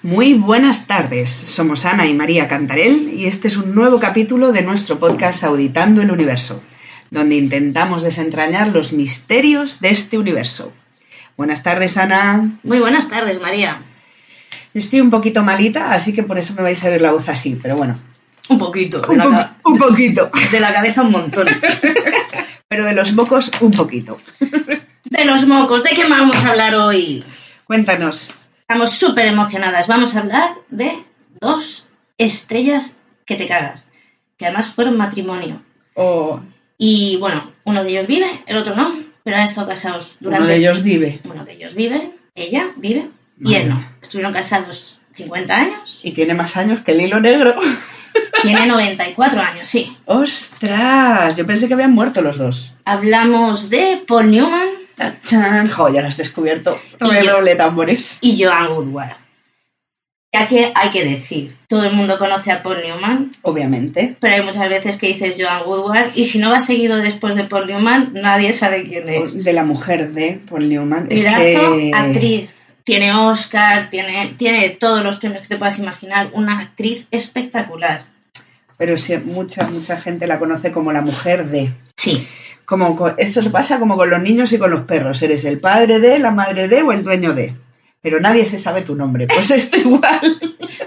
Muy buenas tardes, somos Ana y María Cantarell y este es un nuevo capítulo de nuestro podcast Auditando el Universo, donde intentamos desentrañar los misterios de este universo. Buenas tardes, Ana. Muy buenas tardes, María. Estoy un poquito malita, así que por eso me vais a oír la voz así, pero bueno. Un poquito. Un poquito. De la cabeza un montón. Pero de los mocos un poquito. De los mocos, ¿de qué vamos a hablar hoy? Cuéntanos. Estamos súper emocionadas. Vamos a hablar de dos estrellas que te cagas, que además fueron matrimonio. Oh. Y bueno, uno de ellos vive, el otro no, pero han estado casados durante... Uno de ellos vive. Uno de ellos vive, ella vive y él no. Estuvieron casados 50 años. Y tiene más años que el hilo negro. Tiene 94 años, sí. ¡Ostras! Yo pensé que habían muerto los dos. Hablamos de Paul Newman. ¡Tachán! ¡Jo, ya lo has descubierto! Redoble tambores. Y Joan Woodward. Ya que hay que decir, todo el mundo conoce a Paul Newman. Obviamente. Pero hay muchas veces que dices Joan Woodward y si no va seguido después de Paul Newman, nadie sabe quién es. De la mujer de Paul Newman. Actriz. Tiene Oscar, tiene todos los premios que te puedas imaginar. Una actriz espectacular. Pero sí, mucha gente la conoce como la mujer de. Sí. Esto se pasa como con los niños y con los perros. Eres el padre de, la madre de o el dueño de. Pero nadie se sabe tu nombre. Pues esto igual.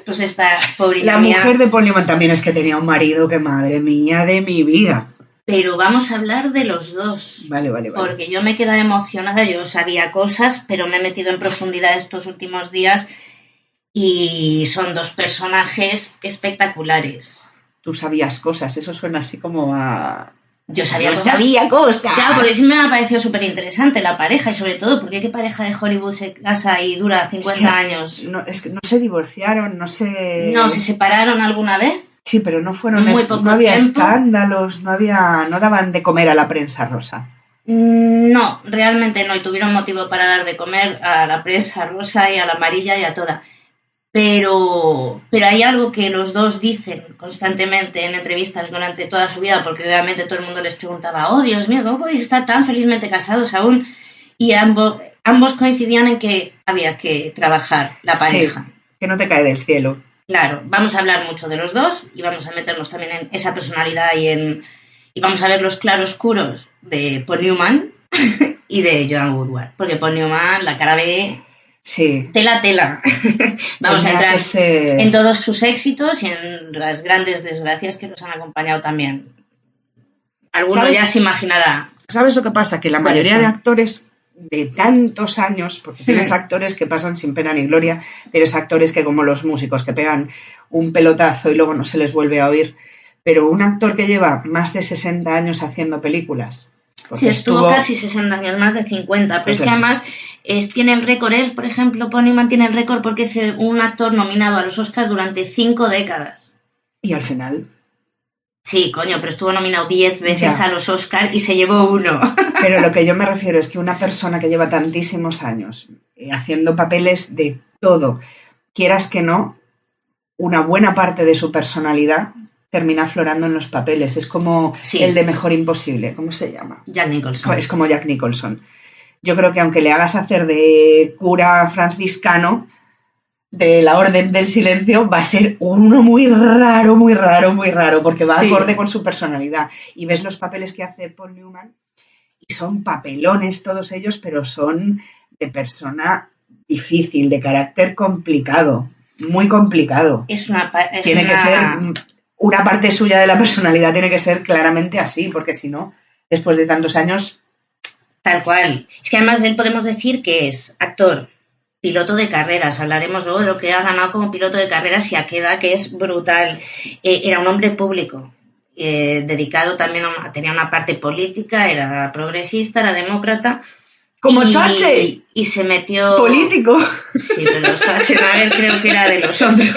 Pues esta pobrita La mía. mujer de Paul Newman también es que tenía un marido que, madre mía de mi vida. Pero vamos a hablar de los dos. Vale. Porque yo me he quedado emocionada. Yo sabía cosas, pero me he metido en profundidad estos últimos días. Y son dos personajes espectaculares. Tú sabías cosas. Eso suena así como a... Yo sabía cosas. Claro, porque sí me ha parecido súper interesante la pareja y sobre todo, ¿por qué pareja de Hollywood se casa y dura 50 años? Es que no se divorciaron, no se... No, ¿se separaron alguna vez? Sí, pero no fueron... Muy poco no había tiempo. Escándalos, no daban de comer a la prensa rosa. No, realmente no, y tuvieron motivo para dar de comer a la prensa rosa y a la amarilla y a toda. Pero hay algo que los dos dicen constantemente en entrevistas durante toda su vida, porque obviamente todo el mundo les preguntaba, oh Dios mío, ¿cómo podéis estar tan felizmente casados aún? Y ambos coincidían en que había que trabajar la pareja. Sí, que no te cae del cielo. Claro, vamos a hablar mucho de los dos y vamos a meternos también en esa personalidad y vamos a ver los claroscuros de Paul Newman y de Joan Woodward, porque Paul Newman, la cara B... Sí. Tela. Vamos a entrar en en todos sus éxitos y en las grandes desgracias que nos han acompañado también. Alguno ya se imaginará. ¿Sabes lo que pasa? Que la mayoría de actores de tantos años, porque tienes actores que pasan sin pena ni gloria, tienes actores que como los músicos que pegan un pelotazo y luego no se les vuelve a oír, pero un actor que lleva más de 60 años haciendo películas... Sí, estuvo casi 60 años, más de 50, pero pues es que además tiene el récord, él, por ejemplo, Paul Newman tiene el récord porque es un actor nominado a los Oscars durante 5 décadas. ¿Y al final? Sí, coño, pero estuvo nominado 10 veces a los Oscars y se llevó 1. Pero lo que yo me refiero es que una persona que lleva tantísimos años haciendo papeles de todo, quieras que no, una buena parte de su personalidad... termina aflorando en los papeles. Es como el de Mejor Imposible. ¿Cómo se llama? Jack Nicholson. Es como Jack Nicholson. Yo creo que aunque le hagas hacer de cura franciscano de la Orden del Silencio, va a ser uno muy raro, porque va acorde con su personalidad. Y ves los papeles que hace Paul Newman y son papelones todos ellos, pero son de persona difícil, de carácter complicado, muy complicado. Tiene que ser... Una parte suya de la personalidad tiene que ser claramente así, porque si no, después de tantos años... Tal cual. Es que además de él podemos decir que es actor, piloto de carreras. Hablaremos luego de lo que ha ganado como piloto de carreras y a qué edad, que es brutal. Era un hombre público, dedicado también tenía una parte política, era progresista, era demócrata. ¡Como Churchill! Y se metió... ¡Político! Sí, pero Schwarzenegger creo que era de los otros.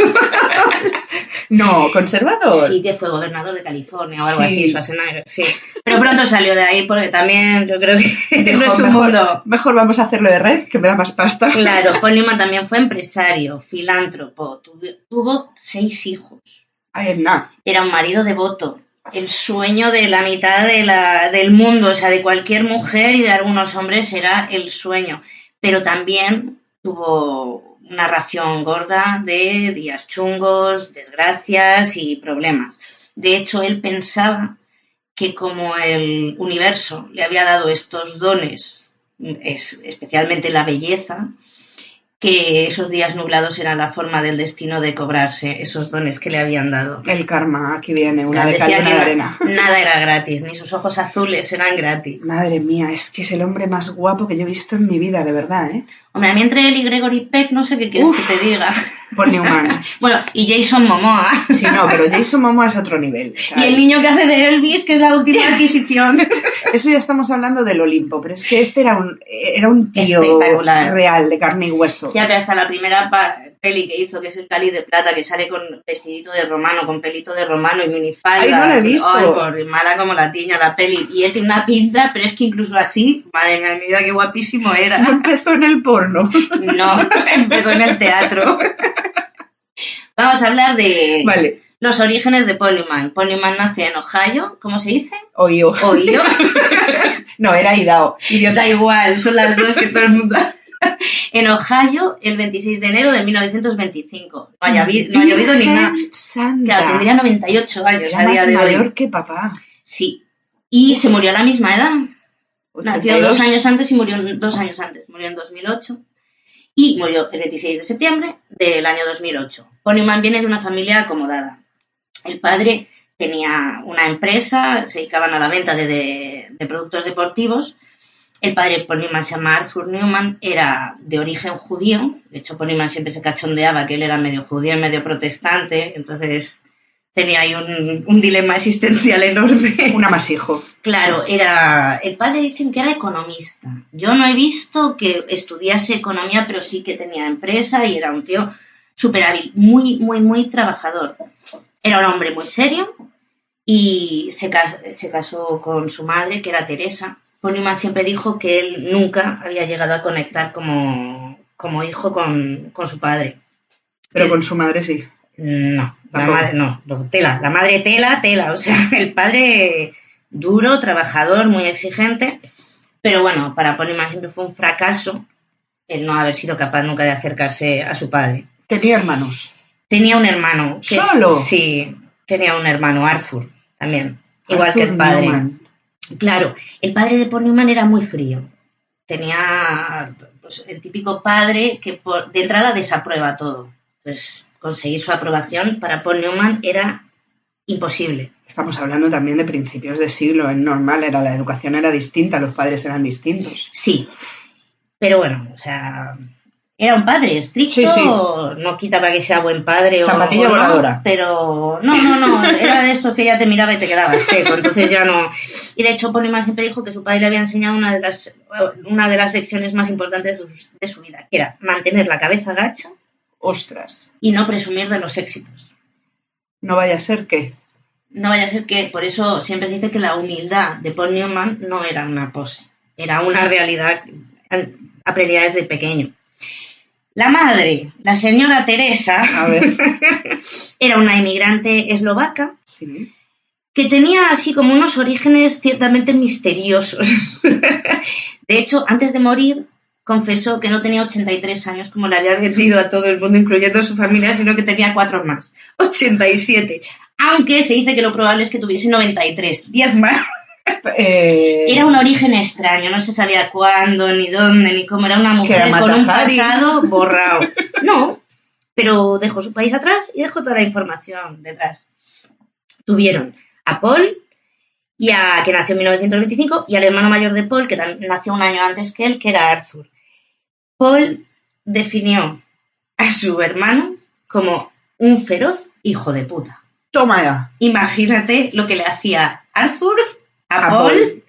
No, conservador. Sí, que fue gobernador de California o algo así, Schwarzenegger, sí. Pero pronto salió de ahí porque también yo creo que no es un mundo... Mejor vamos a hacerlo de red, que me da más pasta. Claro, Paul Newman también fue empresario, filántropo, tuvo 6 hijos. Ay, nada. Era un marido devoto. El sueño de la mitad del mundo, o sea, de cualquier mujer y de algunos hombres era el sueño. Pero también tuvo una ración gorda de días chungos, desgracias y problemas. De hecho, él pensaba que como el universo le había dado estos dones, especialmente la belleza, que esos días nublados eran la forma del destino de cobrarse esos dones que le habían dado. El karma, aquí viene, una de cal y una de arena. Nada era gratis, ni sus ojos azules eran gratis. Madre mía, es que es el hombre más guapo que yo he visto en mi vida, de verdad, ¿eh? Hombre, a mí entre él y Gregory Peck no sé qué quieres que te diga. Paul Newman. Bueno, y Jason Momoa. Sí, no, pero Jason Momoa es otro nivel. O sea, y el niño que hace de Elvis, que es la última adquisición. Eso ya estamos hablando del Olimpo, pero es que este era un tío espectacular, real, de carne y hueso. Ya, pero hasta la primera peli que hizo, que es el Cáliz de Plata, que sale con vestidito de romano, con pelito de romano y minifalda. Ay, no lo he visto. Ay, por mala como la tiña la peli. Y él tiene una pinta, pero es que incluso así, madre mía, mira qué guapísimo era. No empezó en el porno. No, empezó en el teatro. Vamos a hablar de los orígenes de Paul Newman. Paul Newman nace en Ohio, ¿cómo se dice? Ohio. No, era Idaho. Da igual, son las dos que todo el mundo... En Ohio, el 26 de enero de 1925. No ha llovido ni nada. Santa. Claro, tendría 98 años a día de hoy. Mayor que papá. Sí. Y se murió a la misma edad. 82. Nació 2 años antes y murió 2 años antes. Murió en 2008. Y murió el 26 de septiembre del año 2008. Paul Newman viene de una familia acomodada. El padre tenía una empresa, se dedicaban a la venta de productos deportivos. El padre Paul Newman se llama Arthur Newman, era de origen judío. De hecho, Paul Newman siempre se cachondeaba que él era medio judío y medio protestante. Entonces tenía ahí un dilema existencial enorme. Un amasijo. Claro, el padre dicen que era economista. Yo no he visto que estudiase economía, pero sí que tenía empresa y era un tío súper hábil, muy, muy, muy trabajador. Era un hombre muy serio y se casó con su madre, que era Teresa. Paul Newman siempre dijo que él nunca había llegado a conectar como hijo con su padre. Pero con su madre sí. No, la madre no, la madre tela, o sea, el padre duro, trabajador, muy exigente, pero bueno, para Paul Newman siempre fue un fracaso el no haber sido capaz nunca de acercarse a su padre. ¿Tenía hermanos? Tenía un hermano. ¿Solo? Sí, tenía un hermano, Arthur, también, igual Arthur que el padre. Newman. Claro, el padre de Paul Newman era muy frío. Tenía pues, el típico padre que de entrada desaprueba todo. Entonces, conseguir su aprobación para Paul Newman era imposible. Estamos hablando también de principios de siglo, es normal, la educación era distinta, los padres eran distintos. Sí, pero bueno, o sea, era un padre estricto, sí. No quita para que sea buen padre zapatilla voladora. Pero no, era de estos que ya te miraba y te quedabas seco, entonces ya no. Y de hecho Paul Newman siempre dijo que su padre le había enseñado una de las lecciones más importantes de su vida, que era mantener la cabeza gacha. Ostras. Y no presumir de los éxitos. No vaya a ser que. No vaya a ser que, por eso siempre se dice que la humildad de Paul Newman no era una pose, era una realidad aprendida desde pequeño. La madre, la señora Teresa, a ver. Era una inmigrante eslovaca, sí. Que tenía así como unos orígenes ciertamente misteriosos. De hecho, antes de morir, confesó que no tenía 83 años como le había vendido a todo el mundo, incluyendo a su familia, sino que tenía 4 más, 87. Aunque se dice que lo probable es que tuviese 93, 10 más. Era un origen extraño, no se sabía cuándo, ni dónde, ni cómo. Era una mujer con un pasado borrado. No, pero dejó su país atrás y dejó toda la información detrás. Tuvieron a Paul, que nació en 1925, y al hermano mayor de Paul, que nació un año antes que él, que era Arthur. Paul definió a su hermano como un feroz hijo de puta. Toma ya. Imagínate lo que le hacía Arthur a Paul.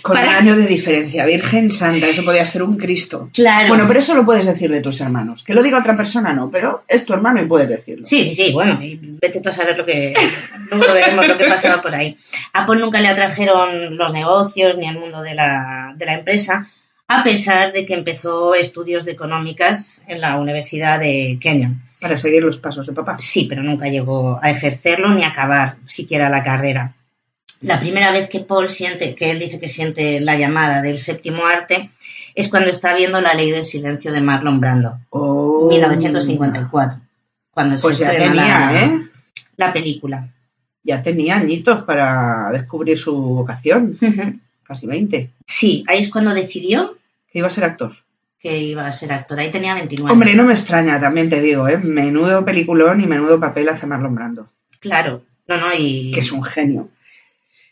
Con un año de diferencia, Virgen Santa, eso podía ser un Cristo. Claro. Bueno, pero eso lo puedes decir de tus hermanos. Que lo diga otra persona no, pero es tu hermano y puedes decirlo. Sí, bueno, y vete tú a saber luego veremos lo que pasaba por ahí. A Paul nunca le atrajeron los negocios ni el mundo de la empresa, a pesar de que empezó estudios de económicas en la Universidad de Kenyon. Para seguir los pasos de papá. Sí, pero nunca llegó a ejercerlo ni a acabar siquiera la carrera. La primera vez que Paul él dice que siente la llamada del séptimo arte, es cuando está viendo La ley del silencio de Marlon Brando, Oh. 1954, cuando Pues se ya estrena tenía, la película. Ya tenía añitos para descubrir su vocación, casi 20. Sí, ahí es cuando decidió Que iba a ser actor. que iba a ser actor. Ahí tenía 29. Hombre, no me extraña, también te digo, menudo peliculón y menudo papel hace Marlon Brando. Claro, y... Que es un genio.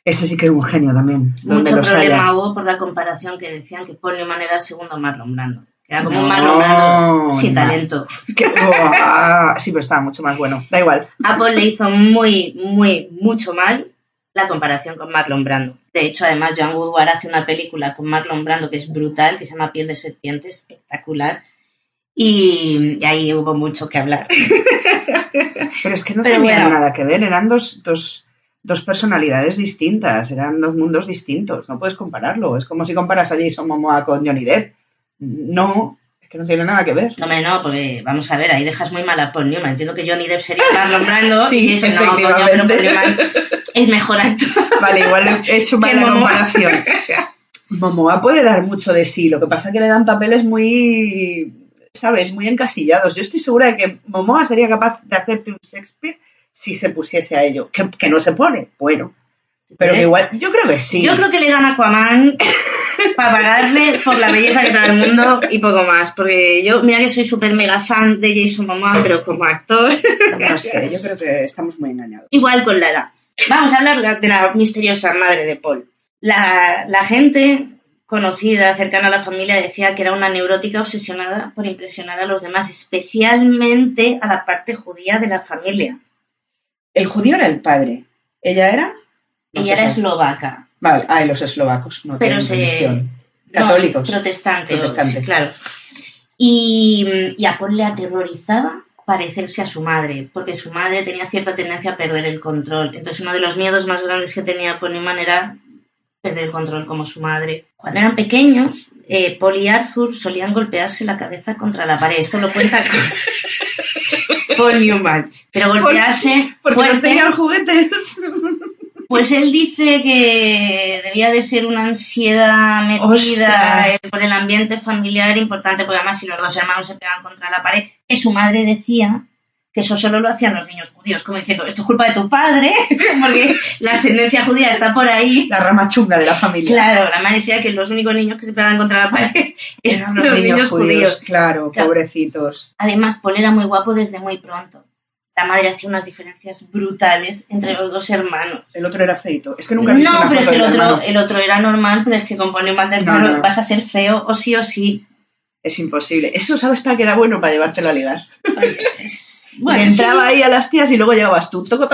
Ese sí que es un genio también. Mucho problema hubo por la comparación que decían que Paul Newman era el segundo Marlon Brando. Que era como un Marlon Brando sin talento. Sí, pero estaba mucho más bueno. Da igual. Apple le hizo mucho mal la comparación con Marlon Brando. De hecho, además, Joan Woodward hace una película con Marlon Brando que es brutal, que se llama Piel de serpiente, espectacular. Y ahí hubo mucho que hablar. Pero es que no tenían nada que ver, eran dos personalidades distintas, eran dos mundos distintos, no puedes compararlo. Es como si comparas a Jason Momoa con Johnny Depp. No, es que no tiene nada que ver. No, porque vamos a ver, ahí dejas muy mal a Paul Newman. Entiendo que Johnny Depp sería Marlon Brando sí, y Jason pero Paul Newman es mejor actor. Vale, igual he hecho mal la comparación. Momoa puede dar mucho de sí, lo que pasa es que le dan papeles muy, ¿sabes?, muy encasillados. Yo estoy segura de que Momoa sería capaz de hacerte un Shakespeare si se pusiese a ello. Que no se pone, bueno. Pero que igual, yo creo que sí. Yo creo que le dan Aquaman para pagarle por la belleza que trae el mundo y poco más. Porque yo, mira que soy súper mega fan de Jason Momoa, pero como actor... No sé, yo creo que estamos muy engañados. Igual con la edad. Vamos a hablar de la misteriosa madre de Paul. La gente conocida, cercana a la familia, decía que era una neurótica obsesionada por impresionar a los demás, especialmente a la parte judía de la familia. El judío era el padre. ¿Ella era? Ella era eslovaca. Vale, los eslovacos no pero tienen religión. Católicos. Protestantes. Claro. Y a Paul le aterrorizaba parecerse a su madre, porque su madre tenía cierta tendencia a perder el control. Entonces uno de los miedos más grandes que tenía Paul Newman era perder el control como su madre. Cuando eran pequeños, Paul y Arthur solían golpearse la cabeza contra la pared. Esto lo cuenta Paul Newman. Pero golpearse porque fuerte. No tenían juguetes. Pues él dice que debía de ser una ansiedad metida por el ambiente familiar importante, porque además si los dos hermanos se pegan contra la pared, que su madre decía que eso solo lo hacían los niños judíos, como diciendo, esto es culpa de tu padre, porque la ascendencia judía está por ahí. La rama chunga de la familia. Claro, la madre decía que los únicos niños que se pegaban contra la pared eran los niños judíos. Claro, pobrecitos. Además, Paul era muy guapo desde muy pronto. La madre hacía unas diferencias brutales entre los dos hermanos. El otro era feito. Es que nunca he visto una pero foto es que el otro era normal, pero es que con Paul Newman vas a ser feo o sí o sí. Es imposible. Eso, ¿sabes para qué era bueno? Para llevártelo a ligar. Bueno, entraba ahí a las tías y luego llegabas tú, toco,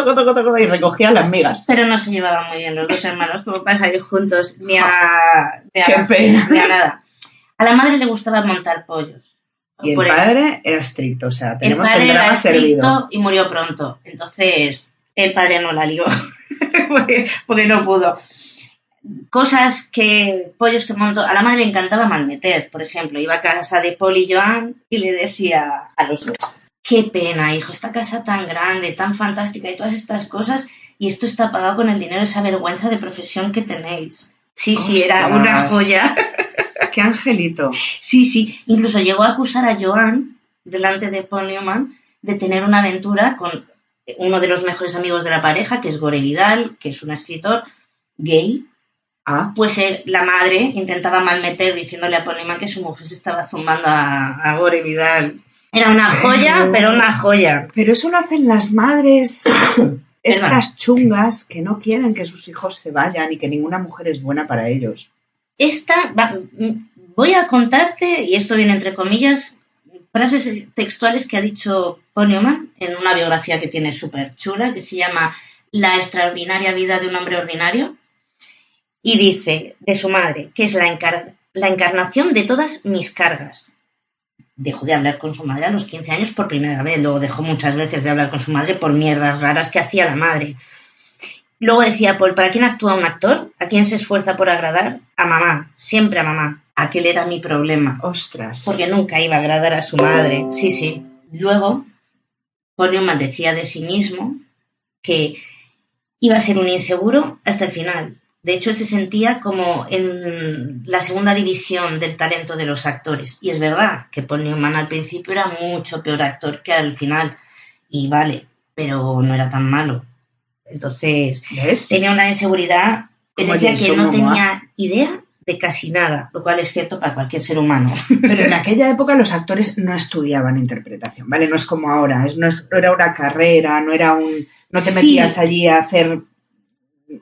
y recogías las migas. Pero no se llevaban muy bien los dos hermanos, como para salir juntos, ni a nada. A la madre le gustaba montar pollos. Y el padre era estricto, o sea, tenemos el drama servido. Y murió pronto. Entonces, el padre no la lió, porque no pudo. Pollos que montó. A la madre le encantaba malmeter, por ejemplo. Iba a casa de Paul y Joan y le decía a los dos, qué pena, hijo, esta casa tan grande, tan fantástica y todas estas cosas, y esto está pagado con el dinero de esa vergüenza de profesión que tenéis. Sí, era una joya. ¡Qué angelito! Sí. Incluso llegó a acusar a Joan, delante de Paul Newman, de tener una aventura con uno de los mejores amigos de la pareja, que es Gore Vidal, que es un escritor gay. Pues la madre intentaba malmeter diciéndole a Paul Newman que su mujer se estaba zumbando a Gore Vidal. Era una joya, pero una joya. Pero eso lo hacen las madres... Estas chungas que no quieren que sus hijos se vayan y que ninguna mujer es buena para ellos. Voy a contarte, y esto viene entre comillas, frases textuales que ha dicho Paul Newman en una biografía que tiene súper chula, que se llama La extraordinaria vida de un hombre ordinario, y dice de su madre que es la encarnación de todas mis cargas. Dejó de hablar con su madre a los 15 años por primera vez, luego dejó muchas veces de hablar con su madre por mierdas raras que hacía la madre. Luego decía Paul, ¿para quién actúa un actor? ¿A quién se esfuerza por agradar? A mamá, siempre a mamá. Aquel era mi problema. ¡Ostras! Porque nunca iba a agradar a su madre. Sí. Luego, Paul Newman decía de sí mismo que iba a ser un inseguro hasta el final. De hecho, él se sentía como en la segunda división del talento de los actores. Y es verdad que Paul Newman al principio era mucho peor actor que al final. Y vale, pero no era tan malo. Entonces, ¿Ves? tenía una inseguridad. Él Como decía que Jason no Momoa. tenía idea de casi nada, lo cual es cierto para cualquier ser humano. Pero en aquella época los actores no estudiaban interpretación, ¿vale? No es como ahora, no era una carrera, no te metías Sí. allí a hacer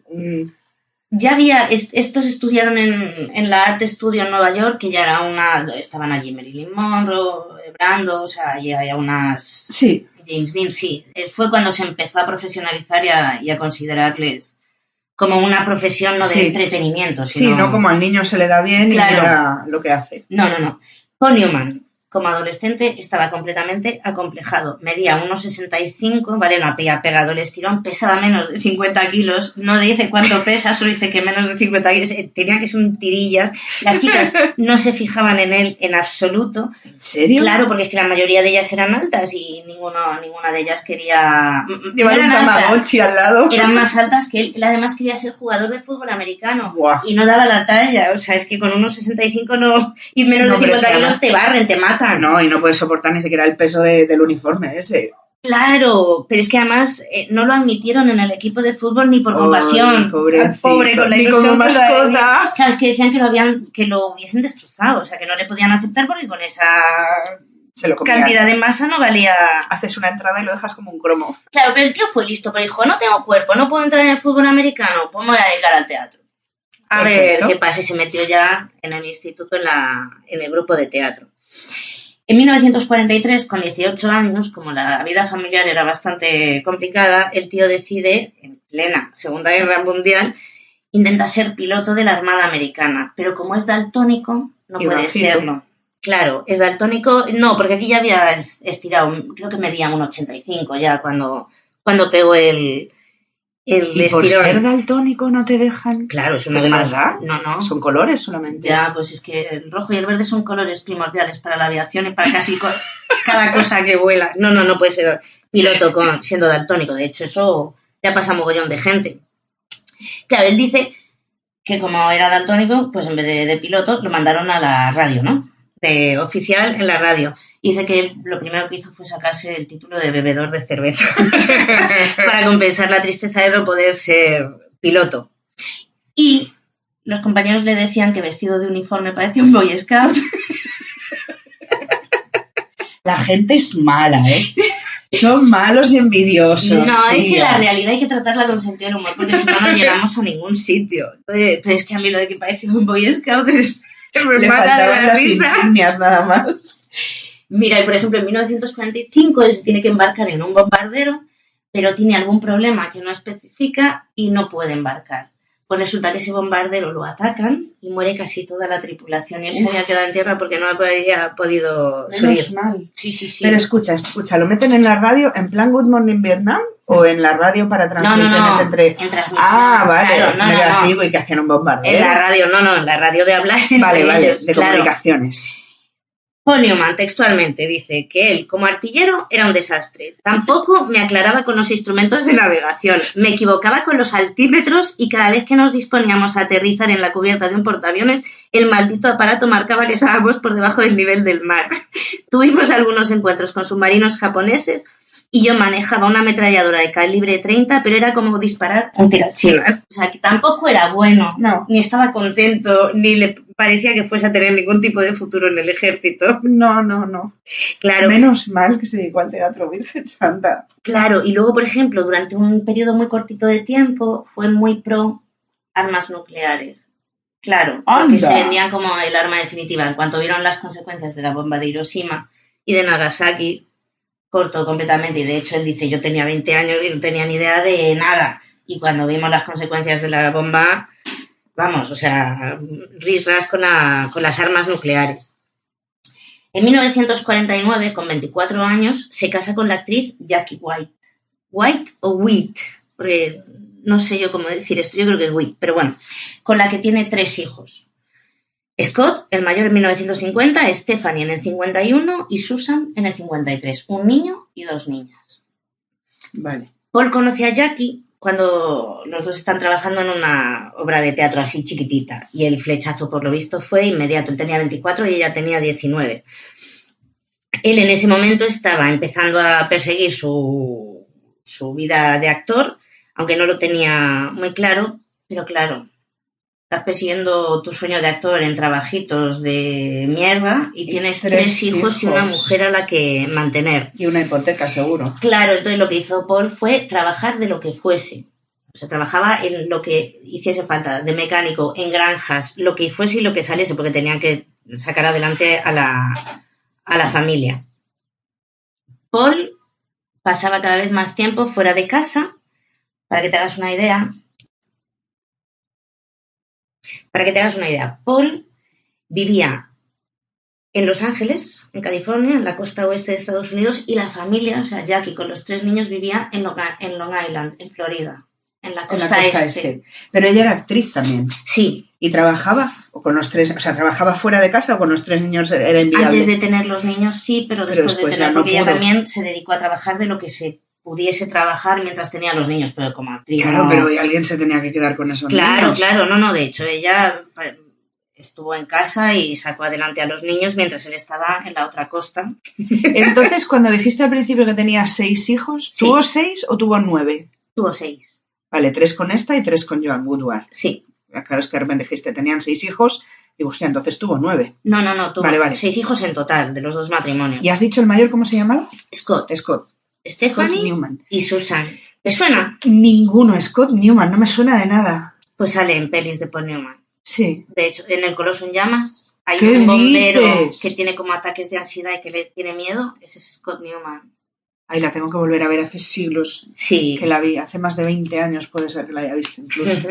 un... Ya había, estos estudiaron en la Art Studio en Nueva York, que ya era estaban allí Marilyn Monroe, Brando, o sea, y había unas... Sí. James Dean, sí. Fue cuando se empezó a profesionalizar y a considerarles como una profesión no de Sí. entretenimiento, sino... Sí, no como al niño se le da bien Claro. y mira lo que hace. No. Paul Newman, como adolescente, estaba completamente acomplejado. Medía 1,65, ¿vale? No había pegado el estirón, pesaba menos de 50 kilos. No dice cuánto pesa, solo dice que menos de 50 kilos. Tenía que ser un tirillas. Las chicas no se fijaban en él en absoluto. ¿En serio? Claro, porque es que la mayoría de ellas eran altas y ninguna de ellas quería... Llevar un Tamagotchi al lado. Eran más altas que él. Él además quería ser jugador de fútbol americano. Buah. Y no daba la talla. O sea, es que con 1,65 no... Y menos No, de pero es 50 que kilos además- te barren, te matan. No, y no puedes soportar ni siquiera el peso del uniforme ese. Claro, pero es que además no lo admitieron en el equipo de fútbol ni por compasión. Ay, pobrecito. Al pobre con la Ni ilusión como que lo- mascota. Claro, es que decían que lo hubiesen destrozado, o sea, que no le podían aceptar porque con esa Se lo comían. cantidad de masa no valía... Haces una entrada y lo dejas como un cromo. Claro, pero el tío fue listo, pero dijo, no tengo cuerpo, no puedo entrar en el fútbol americano, pues me voy a dedicar al teatro. A Perfecto. ver qué pasa, y se metió ya en el instituto, en el grupo de teatro. En 1943, con 18 años, como la vida familiar era bastante complicada, el tío decide, en plena Segunda Guerra Mundial, intenta ser piloto de la Armada Americana, pero como es daltónico, no Y puede bajito. serlo. Claro, es daltónico, no, porque aquí ya había estirado, creo que medía 1,85 ya cuando pegó el Y por estirón. ser daltónico no te dejan. Claro, es uno ¿Qué de más los... da? No. Son colores solamente. Ya, pues es que el rojo y el verde son colores primordiales para la aviación y para casi cada cosa que vuela. No puede ser piloto siendo daltónico. De hecho, eso ya pasa mogollón de gente. Claro, él dice que como era daltónico, pues en vez de piloto, lo mandaron a la radio, ¿no? De oficial en la radio. Y dice que él lo primero que hizo fue sacarse el título de bebedor de cerveza para compensar la tristeza de no poder ser piloto. Y los compañeros le decían que vestido de uniforme parecía un Boy Scout. La gente es mala, ¿eh? Son malos y envidiosos. No, es que tía. la realidad hay que tratarla con sentido del humor, porque si no, no llegamos a ningún sitio. Entonces, pero es que a mí lo de que parecía un Boy Scout me Le mata de faltaban la las risa. insignias nada más. Mira, y por ejemplo, en 1945 él se tiene que embarcar en un bombardero, pero tiene algún problema que no especifica y no puede embarcar. Pues resulta que ese bombardero lo atacan y muere casi toda la tripulación. Y él se había quedado en tierra porque no había podido Menos subir. mal. Sí. Pero escucha, ¿lo meten en la radio en plan Good Morning Vietnam o en la radio para transmisiones No, entre...? en transmisión. Ah, vale, Claro, no, me no, lo no. sigo y que hacían un bombardeo. En la radio, en la radio de hablar. Vale, entre ellos, de claro. comunicaciones. Paul Newman textualmente dice que él, como artillero, era un desastre. Tampoco me aclaraba con los instrumentos de navegación. Me equivocaba con los altímetros y cada vez que nos disponíamos a aterrizar en la cubierta de un portaaviones, el maldito aparato marcaba que estábamos por debajo del nivel del mar. Tuvimos algunos encuentros con submarinos japoneses y yo manejaba una ametralladora de calibre 30, pero era como disparar un tirachinas. O sea, que tampoco era bueno, No. ni estaba contento, ni le parecía que fuese a tener ningún tipo de futuro en el ejército. No. Claro, Menos mal que se dedicó al teatro, Virgen Santa. claro. Y luego, por ejemplo, durante un periodo muy cortito de tiempo, fue muy pro armas nucleares. Claro, porque ¡Anda! se vendían como el arma definitiva. En cuanto vieron las consecuencias de la bomba de Hiroshima y de Nagasaki, cortó completamente. Y de hecho él dice, yo tenía 20 años y no tenía ni idea de nada. Y cuando vimos las consecuencias de la bomba, vamos, o sea, risras con las armas nucleares. En 1949, con 24 años, se casa con la actriz Jackie White. ¿White o Wheat? Porque no sé yo cómo decir esto, yo creo que es Wheat, pero bueno, con la que tiene 3 hijos. Scott, el mayor en 1950, Stephanie en el 51 y Susan en el 53. Un niño y 2 niñas. Vale. Paul conoce a Jackie cuando los dos están trabajando en una obra de teatro así chiquitita y el flechazo por lo visto fue inmediato. Él tenía 24 y ella tenía 19. Él en ese momento estaba empezando a perseguir su vida de actor, aunque no lo tenía muy claro, pero claro, estás persiguiendo tu sueño de actor en trabajitos de mierda y tienes 3 hijos y una mujer a la que mantener. Y una hipoteca, seguro. Claro, entonces lo que hizo Paul fue trabajar de lo que fuese. O sea, trabajaba en lo que hiciese falta, de mecánico, en granjas, lo que fuese y lo que saliese, porque tenían que sacar adelante a la familia. Paul pasaba cada vez más tiempo fuera de casa, para que te hagas una idea. Paul vivía en Los Ángeles, en California, en la costa oeste de Estados Unidos, y la familia, o sea, Jackie con los 3 niños vivía en Long Island, en Florida, en la costa este. Pero ella era actriz también. Sí. ¿Y trabajaba con los 3, o sea, trabajaba fuera de casa o con los 3 niños era inviable? Antes de tener los niños sí, pero después de tener, porque ella también se dedicó a trabajar de lo que se pudiese trabajar mientras tenía los niños, pero como actriz. Claro, pero alguien se tenía que quedar con esos niños. Claro, no, de hecho ella estuvo en casa y sacó adelante a los niños mientras él estaba en la otra costa. Entonces, cuando dijiste al principio que tenía 6 hijos, sí. ¿Tuvo 6 o tuvo 9? Tuvo 6. Vale, 3 con esta y 3 con Joan Woodward. Sí. Claro, es que de repente dijiste, tenían 6 hijos, y hostia, entonces tuvo 9. No, tuvo 6 hijos en total, de los 2 matrimonios. ¿Y has dicho el mayor cómo se llamaba? Scott. Stephanie Newman. Y Susan. ¿Te suena? Ninguno, Scott Newman, no me suena de nada. Pues sale en pelis de Paul Newman. Sí. De hecho, en El Coloso en Llamas hay un bombero que tiene como ataques de ansiedad y que le tiene miedo. Ese es Scott Newman. Ay, la tengo que volver a ver, hace siglos que la vi. Hace más de 20 años puede ser que la haya visto incluso.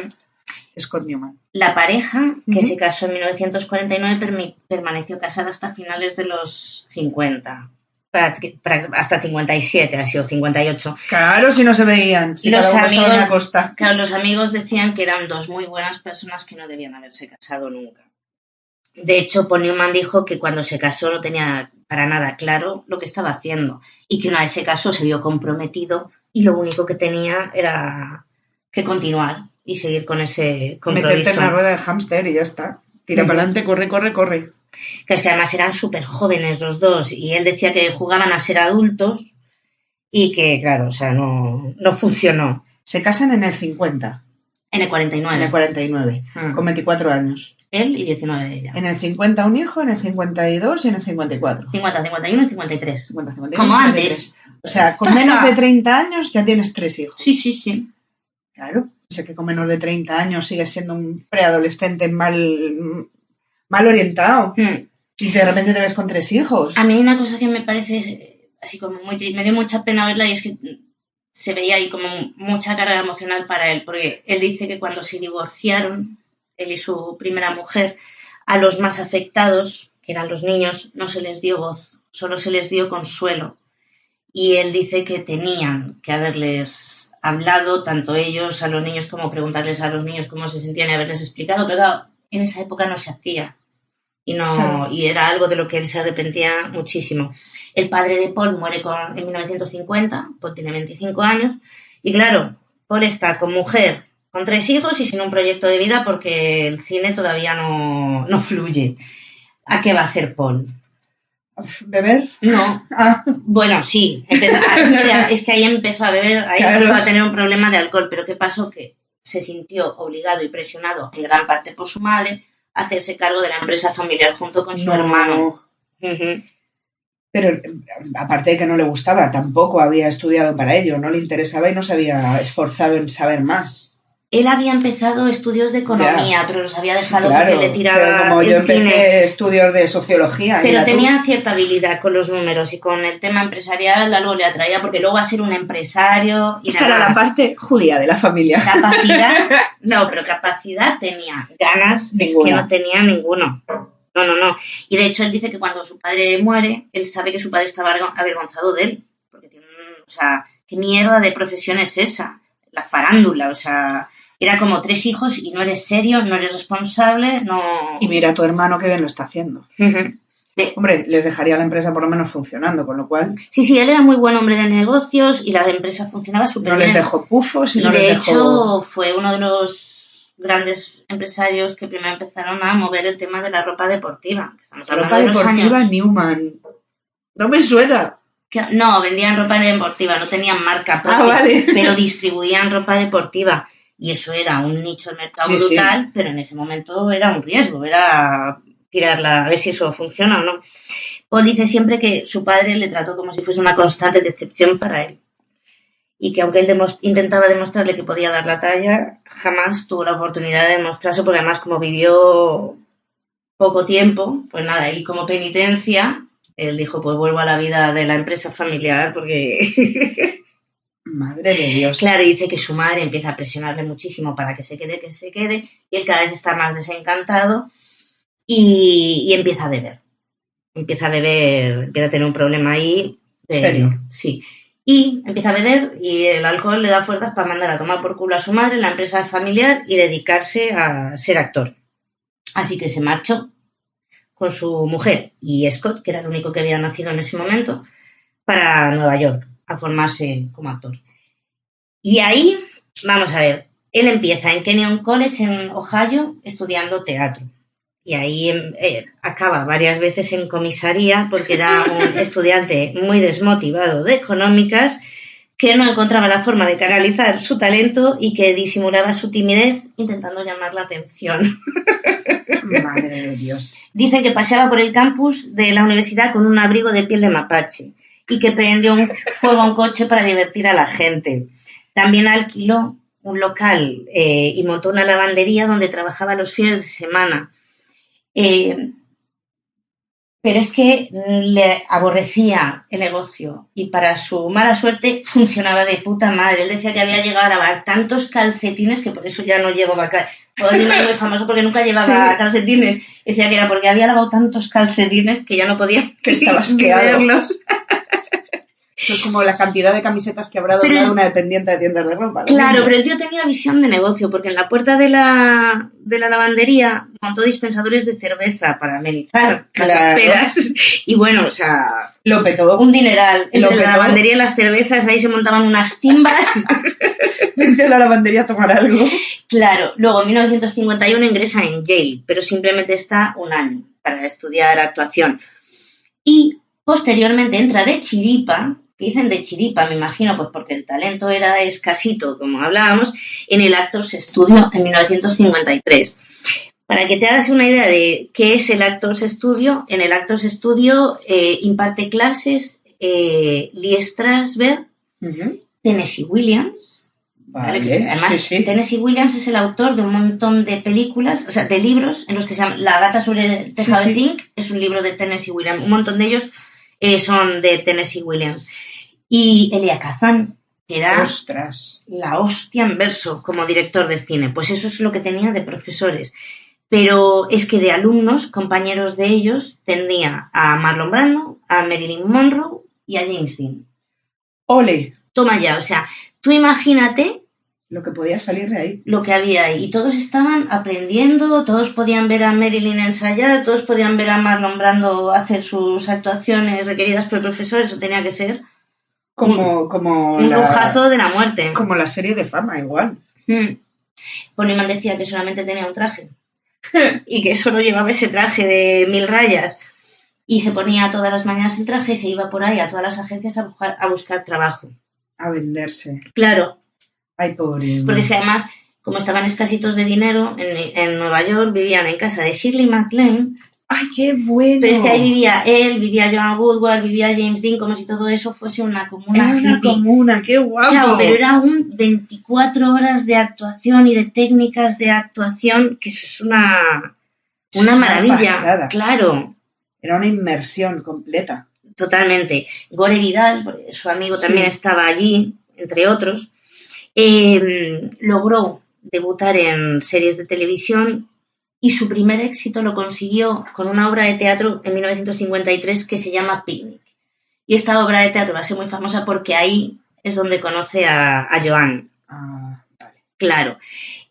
Scott Newman. La pareja, que se casó en 1949, permaneció casada hasta finales de los 50. Hasta 57, ha sido 58. Claro, si no se veían. Si los amigos decían que eran 2 muy buenas personas que no debían haberse casado nunca. De hecho, Paul Newman dijo que cuando se casó no tenía para nada claro lo que estaba haciendo y que una vez se casó se vio comprometido y lo único que tenía era que continuar y seguir con ese compromiso. Meterte en la rueda de hámster y ya está. Tira para adelante, corre. Que es que además eran súper jóvenes los dos y él decía que jugaban a ser adultos y que, claro, o sea, no funcionó. Se casan en el 50. En el 49. En el 49, con 24 años. Él y 19 ella. En el 50 un hijo, en el 52 y en el 54. 50, 51 y 53. 50, 51, como 53. Antes. O sea, con menos de 30 años ya tienes 3 hijos. Sí. Claro. O sea, que con menos de 30 años sigues siendo un preadolescente mal orientado. Y de repente te ves con 3 hijos. A mí una cosa que me parece así como me dio mucha pena verla y es que se veía ahí como mucha carga emocional para él, porque él dice que cuando se divorciaron, él y su primera mujer, a los más afectados, que eran los niños, no se les dio voz, solo se les dio consuelo. Y él dice que tenían que haberles hablado, tanto ellos a los niños como preguntarles a los niños cómo se sentían y haberles explicado, pero claro, en esa época no se hacía. Y era algo de lo que él se arrepentía muchísimo. El padre de Paul muere en 1950, Paul tiene 25 años, y claro, Paul está con mujer, con 3 hijos y sin un proyecto de vida porque el cine todavía no fluye. ¿A qué va a hacer Paul? ¿Beber? No. Bueno, sí. Es que ahí empezó a beber, empezó a tener un problema de alcohol, pero ¿qué pasó? Que se sintió obligado y presionado en gran parte por su madre a hacerse cargo de la empresa familiar junto con su hermano. Pero aparte de que no le gustaba, tampoco había estudiado para ello, no le interesaba y no se había esforzado en saber más. Él había empezado estudios de economía, pero los había dejado porque le tiraba pero como yo empecé estudios de sociología. Pero tenía cierta habilidad con los números y con el tema empresarial algo le atraía porque luego va a ser un empresario. Esa era la parte judía de la familia. Capacidad tenía. Ganas ninguna. Es que no tenía ninguno. No. Y de hecho él dice que cuando su padre muere, él sabe que su padre estaba avergonzado de él. Porque tiene ¿qué mierda de profesión es esa? La farándula, era como 3 hijos y no eres serio, no eres responsable, no... Y mira a tu hermano que bien lo está haciendo. Hombre, les dejaría la empresa por lo menos funcionando, con lo cual... Sí, él era muy buen hombre de negocios y la empresa funcionaba súper bien. No les dejó pufos y no de les hecho, dejó... fue uno de los grandes empresarios que primero empezaron a mover el tema de la ropa deportiva. Estamos hablando Ropa de los deportiva años... Newman. No me suena. No, vendían ropa deportiva, no tenían marca propia, vale. pero distribuían ropa deportiva. Y eso era un nicho de mercado brutal, pero en ese momento era un riesgo, era tirarla, a ver si eso funciona o no. Paul dice siempre que su padre le trató como si fuese una constante decepción para él. Y que aunque él intentaba demostrarle que podía dar la talla, jamás tuvo la oportunidad de demostrarse, porque además como vivió poco tiempo, pues nada, y como penitencia, él dijo, pues vuelvo a la vida de la empresa familiar, porque... Madre de Dios. Claro, dice que su madre empieza a presionarle muchísimo para que se quede, y él cada vez está más desencantado y empieza a beber. Empieza a tener un problema ahí. ¿Serio? Sí. Y empieza a beber y el alcohol le da fuerzas para mandar a tomar por culo a su madre, la empresa familiar, y dedicarse a ser actor. Así que se marchó con su mujer y Scott, que era el único que había nacido en ese momento, para Nueva York a formarse como actor. Y ahí, vamos a ver, él empieza en Kenyon College en Ohio estudiando teatro. Y ahí acaba varias veces en comisaría porque era un estudiante muy desmotivado de económicas, que no encontraba la forma de canalizar su talento y que disimulaba su timidez intentando llamar la atención. Madre de Dios. Dicen que paseaba por el campus de la universidad con un abrigo de piel de mapache y que prendió un fuego a un coche para divertir a la gente. También alquiló un local y montó una lavandería donde trabajaba los fines de semana. Pero es que le aborrecía el negocio y para su mala suerte funcionaba de puta madre. Él decía que había llegado a lavar tantos calcetines que por eso ya no llevaba calcetines. Es muy famoso porque nunca llevaba calcetines. Decía que era porque había lavado tantos calcetines que ya no podía verlos. Es como la cantidad de camisetas que habrá doblado una dependiente de tiendas de ropa. Claro, pero el tío tenía visión de negocio, porque en la puerta de la lavandería montó dispensadores de cerveza para amenizar las esperas. Y bueno, o sea, lo petó. Un dineral. Entre la lavandería y las cervezas, ahí se montaban unas timbas. Vente a la lavandería a tomar algo. Claro, luego en 1951 ingresa en Yale, pero simplemente está un año para estudiar actuación. Y posteriormente entra de chiripa, que dicen de chiripa, me imagino, pues porque el talento era escasito, como hablábamos, en el Actors Studio en 1953. Para que te hagas una idea de qué es el Actors Studio, en el Actors Studio imparte clases Lee Strasberg, Tennessee Williams. Vale, además, Tennessee Williams es el autor de un montón de películas, o sea, de libros en los que se llama La gata sobre el tejado de zinc, es un libro de Tennessee Williams. Un montón de ellos son de Tennessee Williams. Y Elia Kazan, que era la hostia en verso como director de cine. Pues eso es lo que tenía de profesores. Pero es que de alumnos, compañeros de ellos, tenía a Marlon Brando, a Marilyn Monroe y a James Dean. ¡Ole! Toma ya, o sea, tú imagínate lo que podía salir de ahí. Lo que había ahí. Y todos estaban aprendiendo, todos podían ver a Marilyn ensayar, todos podían ver a Marlon Brando hacer sus actuaciones requeridas por el profesor. Eso tenía que ser como un lujazo de la muerte. Como la serie de fama, igual. Ponyman decía que solamente tenía un traje y que solo llevaba ese traje de 1000 rayas. Y se ponía todas las mañanas el traje y se iba por ahí a todas las agencias a buscar trabajo. A venderse. Claro. Ay, pobre. Porque es que además, como estaban escasitos de dinero, en Nueva York vivían en casa de Shirley MacLaine. ¡Ay, qué bueno! Pero es que ahí vivía él, vivía Joan Woodward, vivía James Dean, como si todo eso fuese una comuna hippie. Una comuna, qué guapo. Claro, pero era un 24 horas de actuación y de técnicas de actuación, que eso es una maravilla. Pasada. Claro. Era una inmersión completa. Totalmente. Gore Vidal, su amigo también estaba allí, entre otros. Logró debutar en series de televisión y su primer éxito lo consiguió con una obra de teatro en 1953 que se llama Picnic. Y esta obra de teatro va a ser muy famosa porque ahí es donde conoce a Joan. Ah, vale. Claro.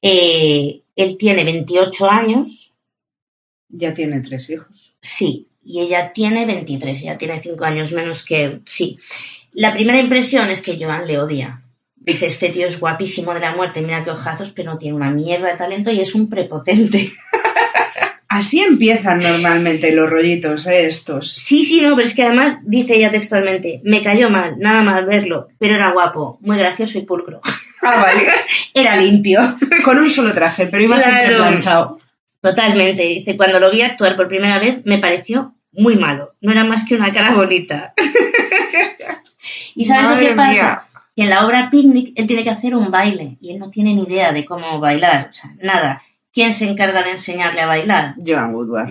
Él tiene 28 años. Ya tiene 3 hijos. Sí. y ella tiene 23, ella tiene 5 años menos que él, sí. La primera impresión es que Joan le odia. Dice, este tío es guapísimo de la muerte, mira qué ojazos, pero no tiene una mierda de talento y es un prepotente. Así empiezan normalmente los rollitos, estos. Sí, no, pero es que además dice ella textualmente, me cayó mal, nada más verlo, pero era guapo, muy gracioso y pulcro. Ah, vale. Era limpio. Con un solo traje, pero iba siempre planchado. Totalmente. Dice, cuando lo vi actuar por primera vez me pareció muy malo. No era más que una cara bonita. ¿Y sabes lo que pasa? Mía. Que en la obra Picnic él tiene que hacer un baile y él no tiene ni idea de cómo bailar, o sea, nada. ¿Quién se encarga de enseñarle a bailar? Joan Woodward.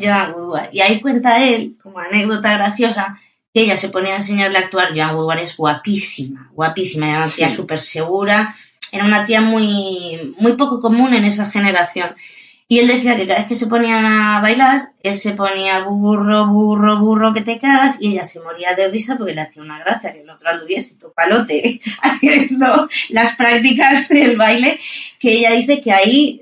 Y ahí cuenta él, como anécdota graciosa, que ella se ponía a enseñarle a actuar. Joan Woodward es guapísima, era una tía súper segura, era una tía muy, muy poco común en esa generación. Y él decía que cada vez que se ponían a bailar, él se ponía burro, que te cagas, y ella se moría de risa porque le hacía una gracia que el otro anduviese tu palote haciendo las prácticas del baile, que ella dice que ahí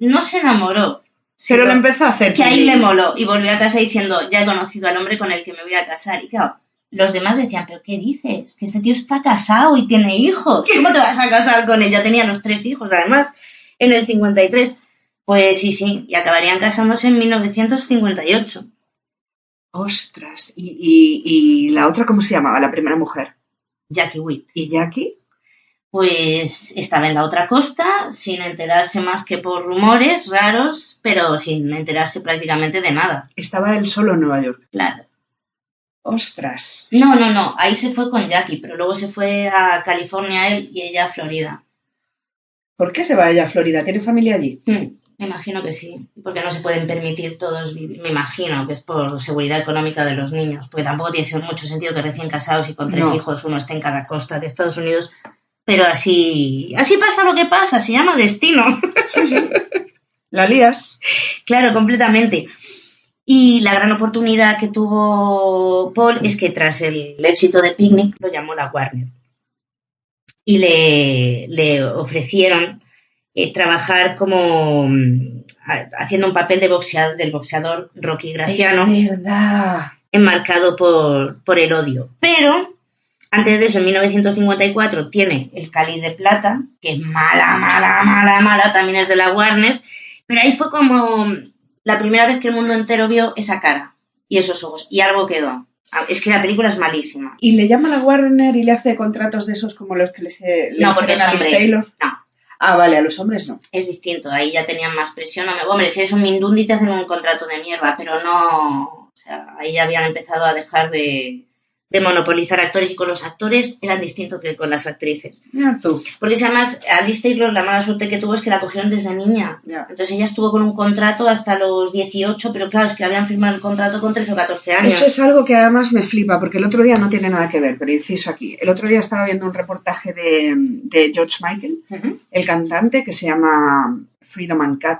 no se enamoró. Pero lo empezó a hacer. Que ahí le moló y volvió a casa diciendo, ya he conocido al hombre con el que me voy a casar. Y claro, los demás decían, ¿pero qué dices? Que este tío está casado y tiene hijos. ¿Cómo te vas a casar con él? Ya tenía los 3 hijos, además, en el 53. Pues sí, y acabarían casándose en 1958. Ostras, ¿y la otra cómo se llamaba, la primera mujer? Jackie Witt. ¿Y Jackie? Pues estaba en la otra costa, sin enterarse más que por rumores raros, pero sin enterarse prácticamente de nada. Estaba él solo en Nueva York. Claro. Ostras. No, ahí se fue con Jackie, pero luego se fue a California él y ella a Florida. ¿Por qué se va ella a Florida? ¿Tiene familia allí? Me imagino que sí, porque no se pueden permitir todos vivir. Me imagino que es por seguridad económica de los niños, porque tampoco tiene mucho sentido que recién casados y con 3 hijos uno esté en cada costa de Estados Unidos, pero así pasa lo que pasa, se llama destino. Sí. La lías. Claro, completamente. Y la gran oportunidad que tuvo Paul es que tras el éxito de Picnic lo llamó la Warner y le ofrecieron trabajar como haciendo un papel del boxeador Rocky Graziano, es verdad, enmarcado por el odio. Pero antes de eso, en 1954, tiene El Cáliz de Plata, que es mala, también es de la Warner, pero ahí fue como la primera vez que el mundo entero vio esa cara y esos ojos, y algo quedó. Es que la película es malísima. ¿Y le llama a la Warner y le hace contratos de esos como los que le no, porque es a Liz Taylor? No. Ah, vale, a los hombres no. Es distinto, ahí ya tenían más presión. Hombre, si eres un mindundi te hacen un contrato de mierda, pero no... O sea, ahí ya habían empezado a dejar de monopolizar actores, y con los actores eran distintos que con las actrices. Mira tú. Porque si además a Liz Taylor la mala suerte que tuvo es que la cogieron desde niña. Ya. Entonces ella estuvo con un contrato hasta los 18, pero claro, es que habían firmado el contrato con 13 o 14 años. Eso es algo que además me flipa, porque el otro día no tiene nada que ver, pero inciso aquí. El otro día estaba viendo un reportaje de George Michael, el cantante, que se llama Freedom Uncut,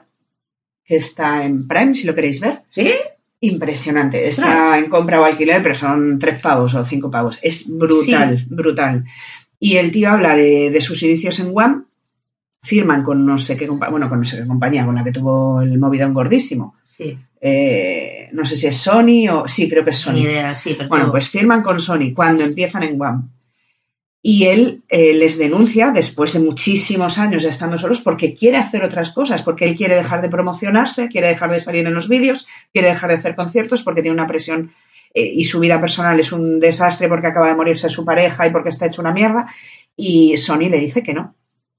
que está en Prime, si lo queréis ver. ¿Sí? Impresionante. Está en compra o alquiler, pero son 3 pavos o 5 pavos. Es brutal, sí. Brutal. Y el tío habla de sus inicios en Wham. Firman con no sé qué compañía, con la que tuvo el movidón gordísimo. Sí. No sé si es Sony o... Sí, creo que es Sony. Ni idea, sí. Pero bueno, pues firman con Sony cuando empiezan en Wham. Y él les denuncia después de muchísimos años ya estando solos porque quiere hacer otras cosas, porque él quiere dejar de promocionarse, quiere dejar de salir en los vídeos, quiere dejar de hacer conciertos porque tiene una presión y su vida personal es un desastre porque acaba de morirse su pareja y porque está hecho una mierda. Y Sony le dice que no,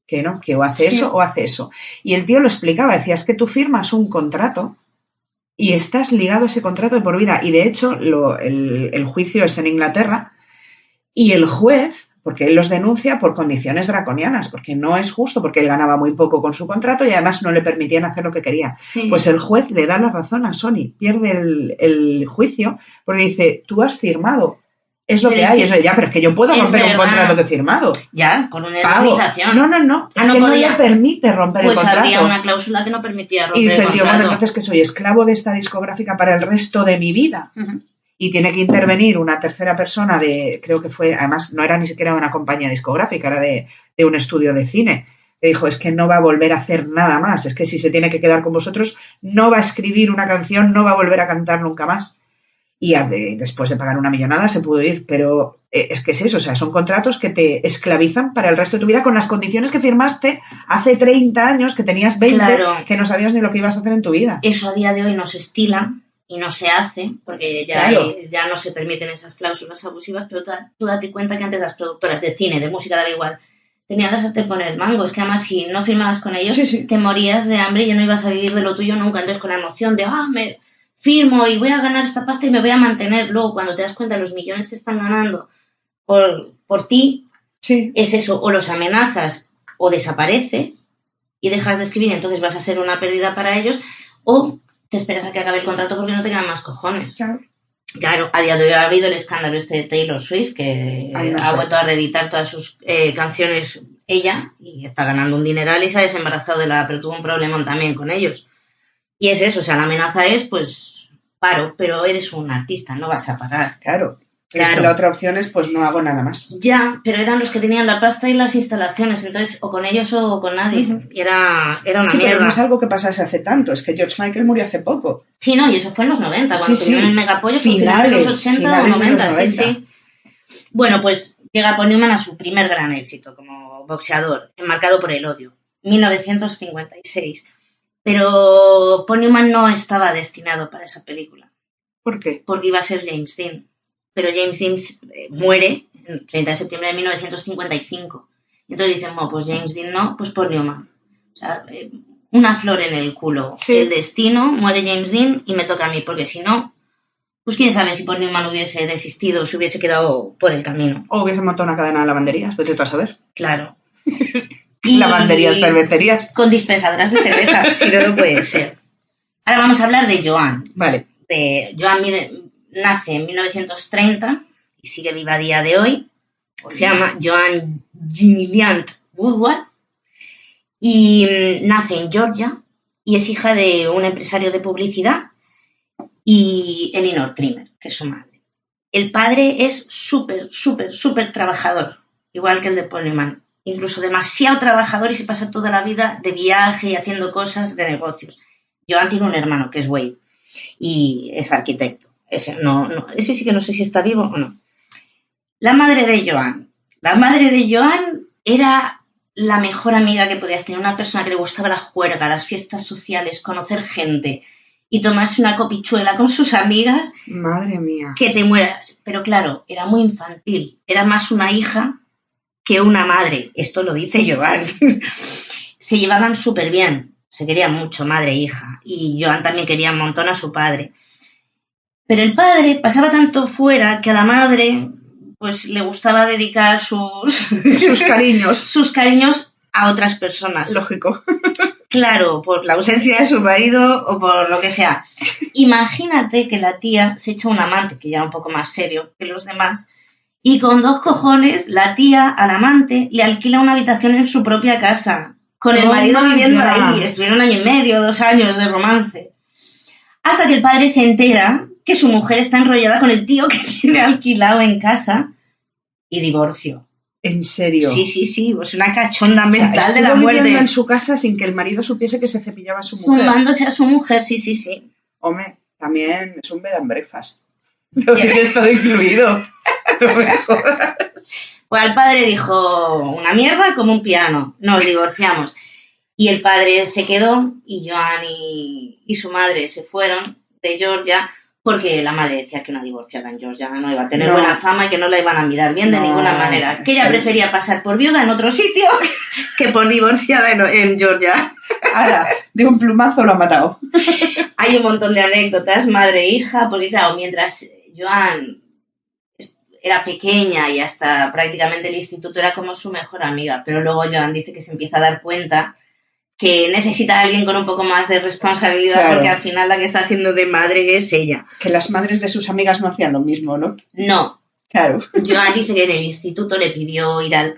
que o hace eso o hace eso. Y el tío lo explicaba, decía, es que tú firmas un contrato y estás ligado a ese contrato de por vida. Y de hecho el juicio es en Inglaterra y el juez... porque él los denuncia por condiciones draconianas, porque no es justo, porque él ganaba muy poco con su contrato y además no le permitían hacer lo que quería. Sí. Pues el juez le da la razón a Sony, pierde el juicio, porque dice, tú has firmado, es lo que hay. Pero es que yo puedo romper un contrato que he firmado. Ya, con una indemnización. No, es que podía. No le permite romper el contrato. Pues había una cláusula que no permitía romper el contrato. Y dice el tío, bueno, entonces que soy esclavo de esta discográfica para el resto de mi vida. Y tiene que intervenir una tercera persona creo que fue, además no era ni siquiera una compañía discográfica, era de un estudio de cine, que dijo, es que no va a volver a hacer nada más, es que si se tiene que quedar con vosotros, no va a escribir una canción, no va a volver a cantar nunca más. y después de pagar una millonada se pudo ir, pero es que es eso, o sea, son contratos que te esclavizan para el resto de tu vida con las condiciones que firmaste hace 30 años, que tenías 20, Claro. que no sabías ni lo que ibas a hacer en tu vida. Eso a día de hoy no se estila y no se hace, porque Claro. ya no se permiten esas cláusulas abusivas, pero tú date cuenta que antes las productoras de cine, de música, daba igual, tenían la sartén por el mango. Es que además si no firmabas con ellos, Sí, sí. te morías de hambre y ya no ibas a vivir de lo tuyo nunca. Entonces con la emoción de, me firmo y voy a ganar esta pasta y me voy a mantener. Luego cuando te das cuenta de los millones que están ganando por ti, Sí. es eso, o los amenazas o desapareces y dejas de escribir, entonces vas a ser una pérdida para ellos, o te esperas a que acabe el contrato porque no te quedan más cojones. Claro, a día de hoy ha habido el escándalo este de Taylor Swift, que ha vuelto a reeditar todas sus canciones ella y está ganando un dineral y se ha desembarazado pero tuvo un problemón también con ellos. Y es eso, o sea, la amenaza es, pues, paro, pero eres un artista, no vas a parar. Claro. Es que la otra opción es, pues, no hago nada más. Ya, pero eran los que tenían la pasta y las instalaciones, entonces, o con ellos o con nadie. Uh-huh. Y era una sí, mierda. Pero no es algo que pasase hace tanto, es que George Michael murió hace poco. Sí, no, y eso fue en los 90, cuando tuvieron el megapollo, fue finales de los 80 o 90, sí. Bueno, pues llega Paul Newman a su primer gran éxito como boxeador, enmarcado por el odio, 1956. Pero Paul Newman no estaba destinado para esa película. ¿Por qué? Porque iba a ser James Dean. Pero James Dean muere el 30 de septiembre de 1955. Entonces dicen, bueno, pues James Dean no, pues Paul Newman. O sea, una flor en el culo. Sí. El destino, muere James Dean y me toca a mí, porque si no, pues quién sabe si Paul Newman hubiese desistido o se hubiese quedado por el camino. O hubiese montado una cadena de lavanderías, vete tú a saber. Claro. Lavanderías, cervecerías. Con dispensadoras de cerveza, si no, no puede ser. Ahora vamos a hablar de Joan. Vale. Joan nace en 1930 y sigue viva a día de hoy. Se llama Joan Gillian Woodward y nace en Georgia y es hija de un empresario de publicidad y Elinor Trimmer, que es su madre. El padre es súper trabajador, igual que el de Paul Newman. Incluso demasiado trabajador y se pasa toda la vida de viaje y haciendo cosas de negocios. Joan tiene un hermano que es Wade y es arquitecto. Ese sí que no sé si está vivo o no. La madre de Joan era la mejor amiga que podías tener, una persona que le gustaba la juerga, las fiestas sociales, conocer gente y tomarse una copichuela con sus amigas. Madre mía. Que te mueras. Pero claro, era muy infantil, era más una hija que una madre. Esto lo dice Joan. Se llevaban súper bien, se querían mucho, madre e hija. Y Joan también quería un montón a su padre. Pero el padre pasaba tanto fuera que a la madre pues le gustaba dedicar sus cariños a otras personas. Lógico. Claro, por la ausencia de su marido o por lo que sea. Imagínate que la tía se echa un amante, que ya era un poco más serio que los demás, y con 2 cojones la tía al amante le alquila una habitación en su propia casa, con el marido viviendo ahí. Estuvieron 1 año y medio, 2 años de romance. Hasta que el padre se entera que su mujer está enrollada con el tío que tiene alquilado en casa y divorcio. ¿En serio? Sí, pues una cachonda mental de la muerte. Viviendo en su casa sin que el marido supiese que se cepillaba a su mujer. Zumbándose a su mujer, sí. Hombre, también es un bed and breakfast. No tienes todo incluido. No me jodas. Pues el padre dijo, una mierda como un piano, nos divorciamos. Y el padre se quedó y Joan y su madre se fueron de Georgia porque la madre decía que una divorciada en Georgia no iba a tener buena fama y que no la iban a mirar bien de ninguna manera. Que ella prefería pasar por viuda en otro sitio que por divorciada en Georgia. Ahora, de un plumazo lo ha matado. Hay un montón de anécdotas, madre e hija, porque claro, mientras Joan era pequeña y hasta prácticamente el instituto era como su mejor amiga, pero luego Joan dice que se empieza a dar cuenta que necesita a alguien con un poco más de responsabilidad, claro, porque al final la que está haciendo de madre es ella. Que las madres de sus amigas no hacían lo mismo, ¿no? No. Claro. Joan dice que en el instituto le pidió ir al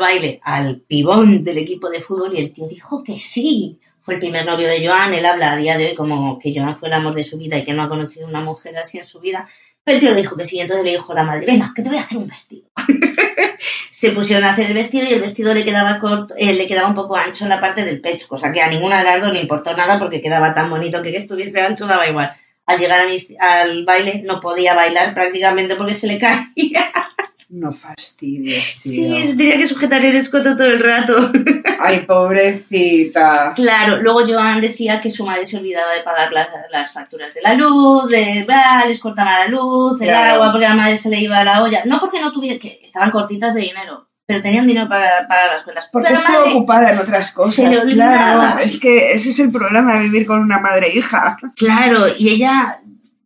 baile al pibón del equipo de fútbol y el tío dijo que sí. Fue el primer novio de Joan, él habla a día de hoy como que Joan fue el amor de su vida y que no ha conocido una mujer así en su vida. Pero el tío le dijo que sí, entonces le dijo a la madre, venga, que te voy a hacer un vestido. Se pusieron a hacer el vestido y el vestido le quedaba corto, le quedaba un poco ancho en la parte del pecho, cosa que a ninguna de las dos le importó nada porque quedaba tan bonito que estuviese ancho daba igual. al llegar al baile no podía bailar prácticamente porque se le caía. No fastidies, tío. Sí, se tenía que sujetar el escote todo el rato. Ay, pobrecita. Claro, luego Joan decía que su madre se olvidaba de pagar las facturas de la luz, les cortaba la luz, el agua, porque a la madre se le iba a la olla. No porque no tuviera, que estaban cortitas de dinero, pero tenían dinero para las cuentas. Porque pero estaba ocupada en otras cosas, claro. Es que ese es el problema de vivir con una madre-hija. Claro, y ella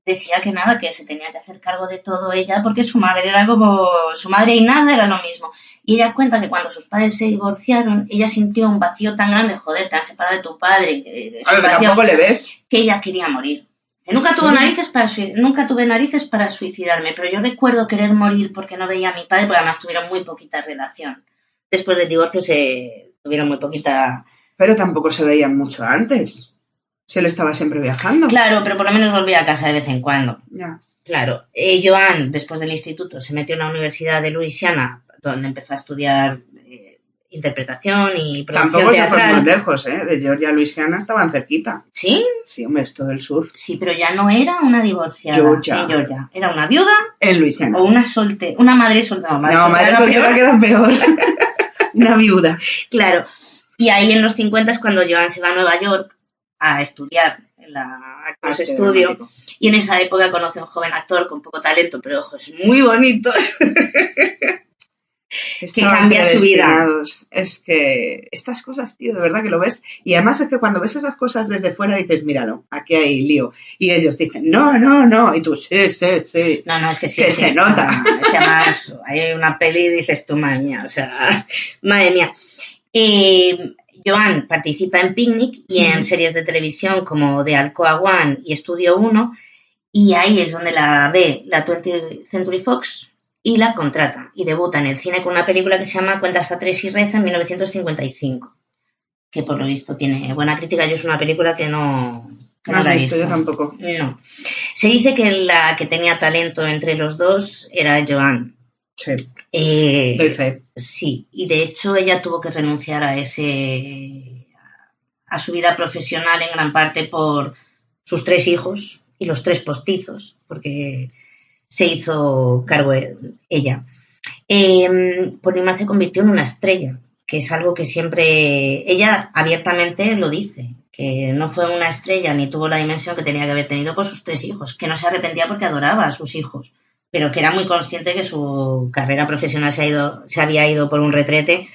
decía que nada, que se tenía que hacer cargo de todo ella, porque su madre era como... Su madre y nada era lo mismo. Y ella cuenta que cuando sus padres se divorciaron, ella sintió un vacío tan grande, joder, te han separado de tu padre. A ver, tampoco le ves. Que ella quería morir. Nunca tuve narices para suicidarme, pero yo recuerdo querer morir porque no veía a mi padre, porque además tuvieron muy poquita relación. Después del divorcio tuvieron muy poquita... Pero tampoco se veían mucho antes. Si él estaba siempre viajando. Claro, pero por lo menos volvía a casa de vez en cuando. Ya. Claro. Joan, después del instituto, se metió en la Universidad de Luisiana, donde empezó a estudiar interpretación y producción teatral. Tampoco se fue muy lejos, ¿eh? De Georgia a Luisiana estaban cerquita. ¿Sí? Sí, hombre, es todo el sur. Sí, pero ya no era una divorciada en Georgia. Era una viuda en Luisiana. O una madre soltera. Madre soltera queda peor. Una viuda. Claro. Y ahí en los 50 es cuando Joan se va a Nueva York a estudiar en la Actors Studio, y en esa época conoce a un joven actor con poco talento, pero ojos muy bonitos, que cambia su vida. Es que estas cosas, tío, de verdad que lo ves, y además es que cuando ves esas cosas desde fuera dices, míralo, aquí hay lío, y ellos dicen, no, y tú, sí. No, es que sí. Que se nota. Es que además hay una peli y dices tú, madre mía, madre mía. Joan participa en Picnic y en series de televisión como The Alcoa One y Estudio 1, y ahí es donde la ve la 20th Century Fox y la contrata y debuta en el cine con una película que se llama Cuenta hasta 3 y reza en 1955, que por lo visto tiene buena crítica. Yo es una película que no la he visto. Yo tampoco. No. Se dice que la que tenía talento entre los dos era Joan. Sí. Doy fe. Sí, y de hecho ella tuvo que renunciar a su vida profesional en gran parte por sus 3 hijos y los 3 postizos, porque se hizo cargo ella. Polima se convirtió en una estrella, que es algo que siempre ella abiertamente lo dice, que no fue una estrella ni tuvo la dimensión que tenía que haber tenido por sus 3 hijos, que no se arrepentía porque adoraba a sus hijos, pero que era muy consciente que su carrera profesional se había ido por un retrete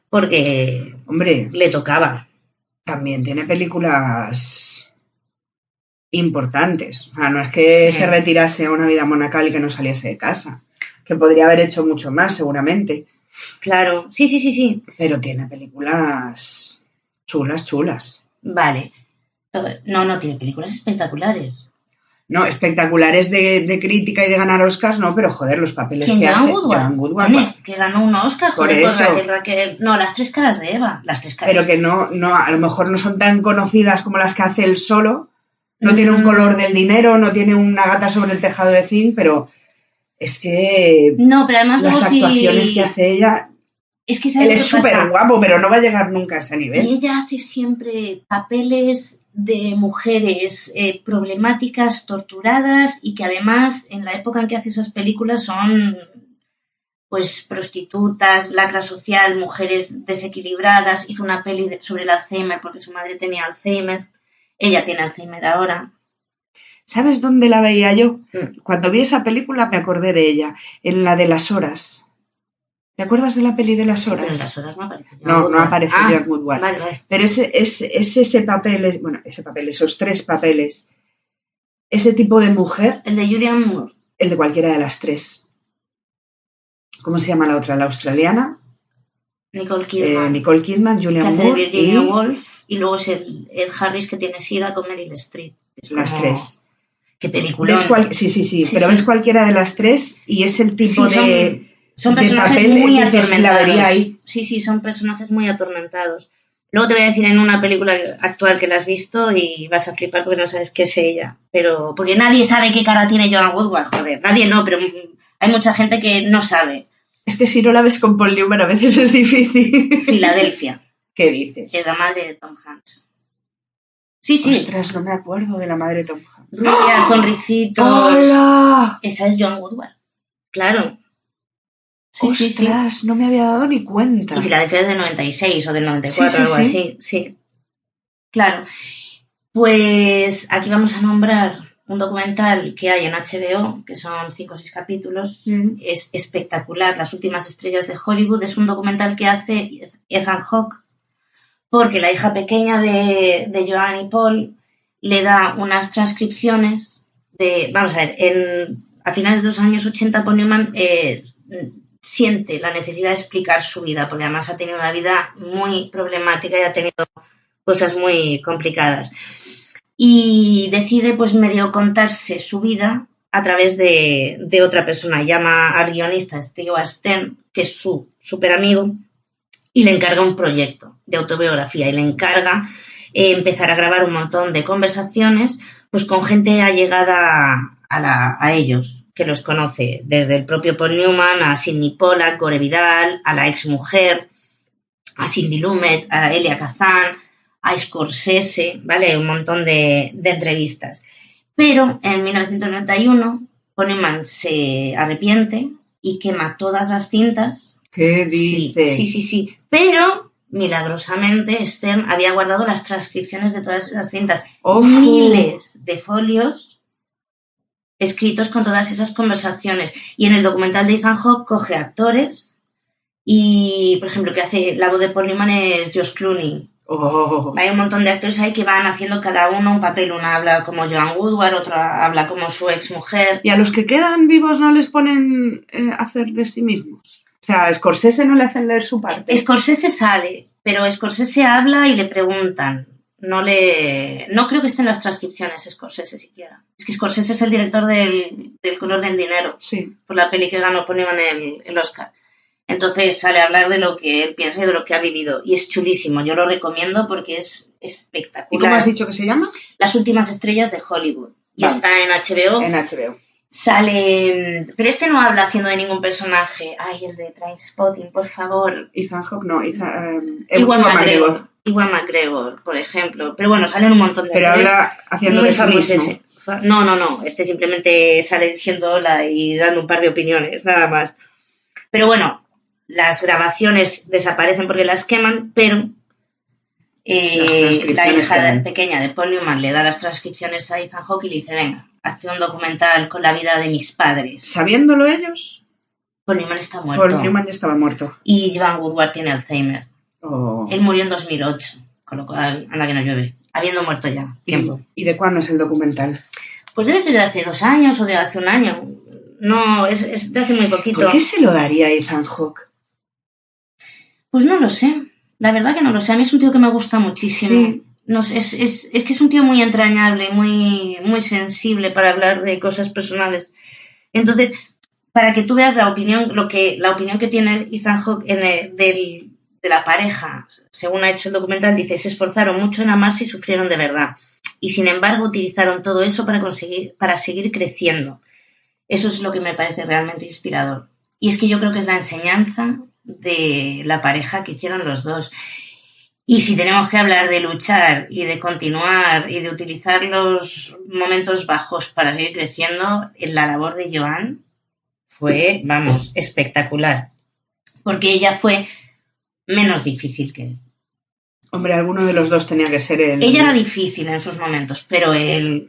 porque, hombre, le tocaba. También tiene películas importantes. O sea, no es que se retirase a una vida monacal y que no saliese de casa, que podría haber hecho mucho más seguramente. Claro, sí. Pero tiene películas chulas. Vale. No tiene películas espectaculares. No, espectaculares de crítica y de ganar Oscars, no, pero joder, los papeles que hace. Joan Woodward. Que ganó un Oscar, joder, por Raquel. No, Las 3 caras de Eva. Pero que no, a lo mejor no son tan conocidas como las que hace él solo. No tiene un color del dinero, no tiene una gata sobre el tejado de zinc, pero es que no, pero además las actuaciones que hace ella... Es que él es súper guapo, pero no va a llegar nunca a ese nivel. Y ella hace siempre papeles de mujeres problemáticas, torturadas, y que además en la época en que hace esas películas son pues prostitutas, lacra social, mujeres desequilibradas. Hizo una peli sobre el Alzheimer porque su madre tenía Alzheimer. Ella tiene Alzheimer ahora. ¿Sabes dónde la veía yo? Cuando vi esa película me acordé de ella, en la de Las Horas. ¿Te acuerdas de la peli de Las Horas? Pero en Las Horas no aparece. No aparece Joan Woodward. Vale. Pero ese papel, esos 3 papeles, ese tipo de mujer. El de Julianne Moore. El de cualquiera de las 3. ¿Cómo se llama la otra? La australiana. Nicole Kidman. Nicole Kidman, Julianne Moore. Virginia Woolf. Y luego es Ed Harris, que tiene SIDA, con Meryl Streep. Las 3. ¿Qué película? Sí, pero ves cualquiera de las 3 y es el tipo de... Son personajes muy atormentados. Sí, son personajes muy atormentados. Luego te voy a decir en una película actual que la has visto y vas a flipar porque no sabes qué es ella. Pero porque nadie sabe qué cara tiene Joan Woodward, joder. Nadie no, pero hay mucha gente que no sabe. Es que si no la ves con Paul Newman a veces es difícil. Filadelfia. ¿Qué dices? Es la madre de Tom Hanks. Sí. Ostras, no me acuerdo de la madre de Tom Hanks. rubia, con ricitos. ¡Hola! Esa es Joan Woodward. Claro. Sí, ¡Ostras! sí. No me había dado ni cuenta. Y Filadelfia es del 96 o del 94, Sí, algo así. Sí. Claro. Pues aquí vamos a nombrar un documental que hay en HBO, que son 5 o 6 capítulos. Es espectacular. Las últimas estrellas de Hollywood. Es un documental que hace Ethan Hawke, porque la hija pequeña de Joan y Paul le da unas transcripciones de... Vamos a ver, a finales de los años 80 Paul Newman siente la necesidad de explicar su vida, porque además ha tenido una vida muy problemática y ha tenido cosas muy complicadas. Y decide, pues, medio contarse su vida a través de otra persona. Llama al guionista Stewart Steen, que es su súper amigo, y le encarga un proyecto de autobiografía y le encarga empezar a grabar un montón de conversaciones pues con gente allegada a ellos, que los conoce, desde el propio Paul Newman a Sidney Pollack, Gore Vidal, a la exmujer, a Cindy Lumet, a Elia Kazan, a Scorsese, ¿vale? Un montón de entrevistas. Pero en 1991 Paul Newman se arrepiente y quema todas las cintas. ¿Qué dices? Sí. Pero, milagrosamente, Stern había guardado las transcripciones de todas esas cintas. Miles de folios escritos con todas esas conversaciones. Y en el documental de Ethan Hawke coge actores y, por ejemplo, que hace la voz de Paul Newman es Josh Clooney. Hay un montón de actores ahí que van haciendo cada uno un papel. Una habla como Joan Woodward, otra habla como su exmujer. ¿Y a los que quedan vivos no les ponen a hacer de sí mismos? O sea, a Scorsese no le hacen leer su parte. Scorsese sale, pero Scorsese habla y le preguntan. No creo que estén las transcripciones Scorsese siquiera. Es que Scorsese es el director del Color del Dinero. Sí. Por la peli que ganó Paul Newman el Oscar. Entonces sale a hablar de lo que él piensa y de lo que ha vivido. Y es chulísimo. Yo lo recomiendo porque es espectacular. ¿Y cómo has dicho que se llama? Las últimas estrellas de Hollywood. Y vale. Está en HBO. En HBO. Sale... Pero no habla haciendo de ningún personaje. Ay, el de Trainspotting, por favor. Ethan Hawke, no. Ewan McGregor, por ejemplo. Pero bueno, salen un montón de... Pero habla haciendo de sí mismo. No. Simplemente sale diciendo hola y dando un par de opiniones, nada más. Pero bueno, las grabaciones desaparecen porque las queman, pero la hija pequeña de Paul Newman le da las transcripciones a Ethan Hawke y le dice, venga, hazte un documental con la vida de mis padres. ¿Sabiéndolo ellos? Paul Newman está muerto. Paul Newman ya estaba muerto. Y Joan Woodward tiene Alzheimer. Oh. Él murió en 2008, con lo cual, anda que no llueve. Habiendo muerto ya, tiempo. ¿Y de cuándo es el documental? Pues debe ser de hace 2 años o de hace 1 año. No, es de hace muy poquito. ¿Por qué se lo daría a Ethan Hawke? Pues no lo sé. La verdad que no lo sé. A mí es un tío que me gusta muchísimo. Sí. No, es que es un tío muy entrañable, muy, muy sensible para hablar de cosas personales. Entonces, para que tú veas la opinión que tiene Ethan Hawke de la pareja, según ha hecho el documental, dice, se esforzaron mucho en amarse y sufrieron de verdad. Y sin embargo, utilizaron todo eso para seguir creciendo. Eso es lo que me parece realmente inspirador. Y es que yo creo que es la enseñanza de la pareja que hicieron los dos. Y si tenemos que hablar de luchar y de continuar y de utilizar los momentos bajos para seguir creciendo, la labor de Joan fue, vamos, espectacular. Porque ella fue menos difícil que él. Hombre, alguno de los dos tenía que ser él. Ella era difícil en sus momentos, pero él...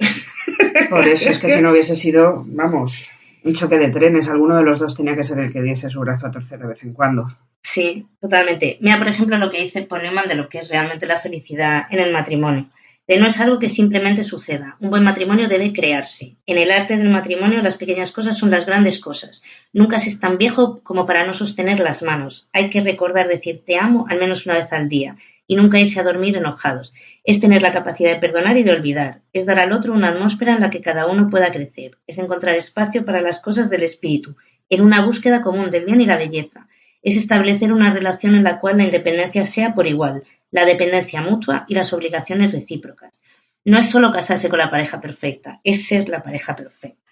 Por eso es que si no hubiese sido, vamos, un choque de trenes, alguno de los dos tenía que ser el que diese su brazo a torcer de vez en cuando. Sí, totalmente. Mira, por ejemplo, lo que dice Paul Newman de lo que es realmente la felicidad en el matrimonio. No es algo que simplemente suceda. Un buen matrimonio debe crearse. En el arte del matrimonio las pequeñas cosas son las grandes cosas. Nunca se es tan viejo como para no sostener las manos. Hay que recordar decir te amo al menos una vez al día y nunca irse a dormir enojados. Es tener la capacidad de perdonar y de olvidar. Es dar al otro una atmósfera en la que cada uno pueda crecer. Es encontrar espacio para las cosas del espíritu, en una búsqueda común del bien y la belleza. Es establecer una relación en la cual la independencia sea por igual, la dependencia mutua y las obligaciones recíprocas. No es solo casarse con la pareja perfecta, es ser la pareja perfecta.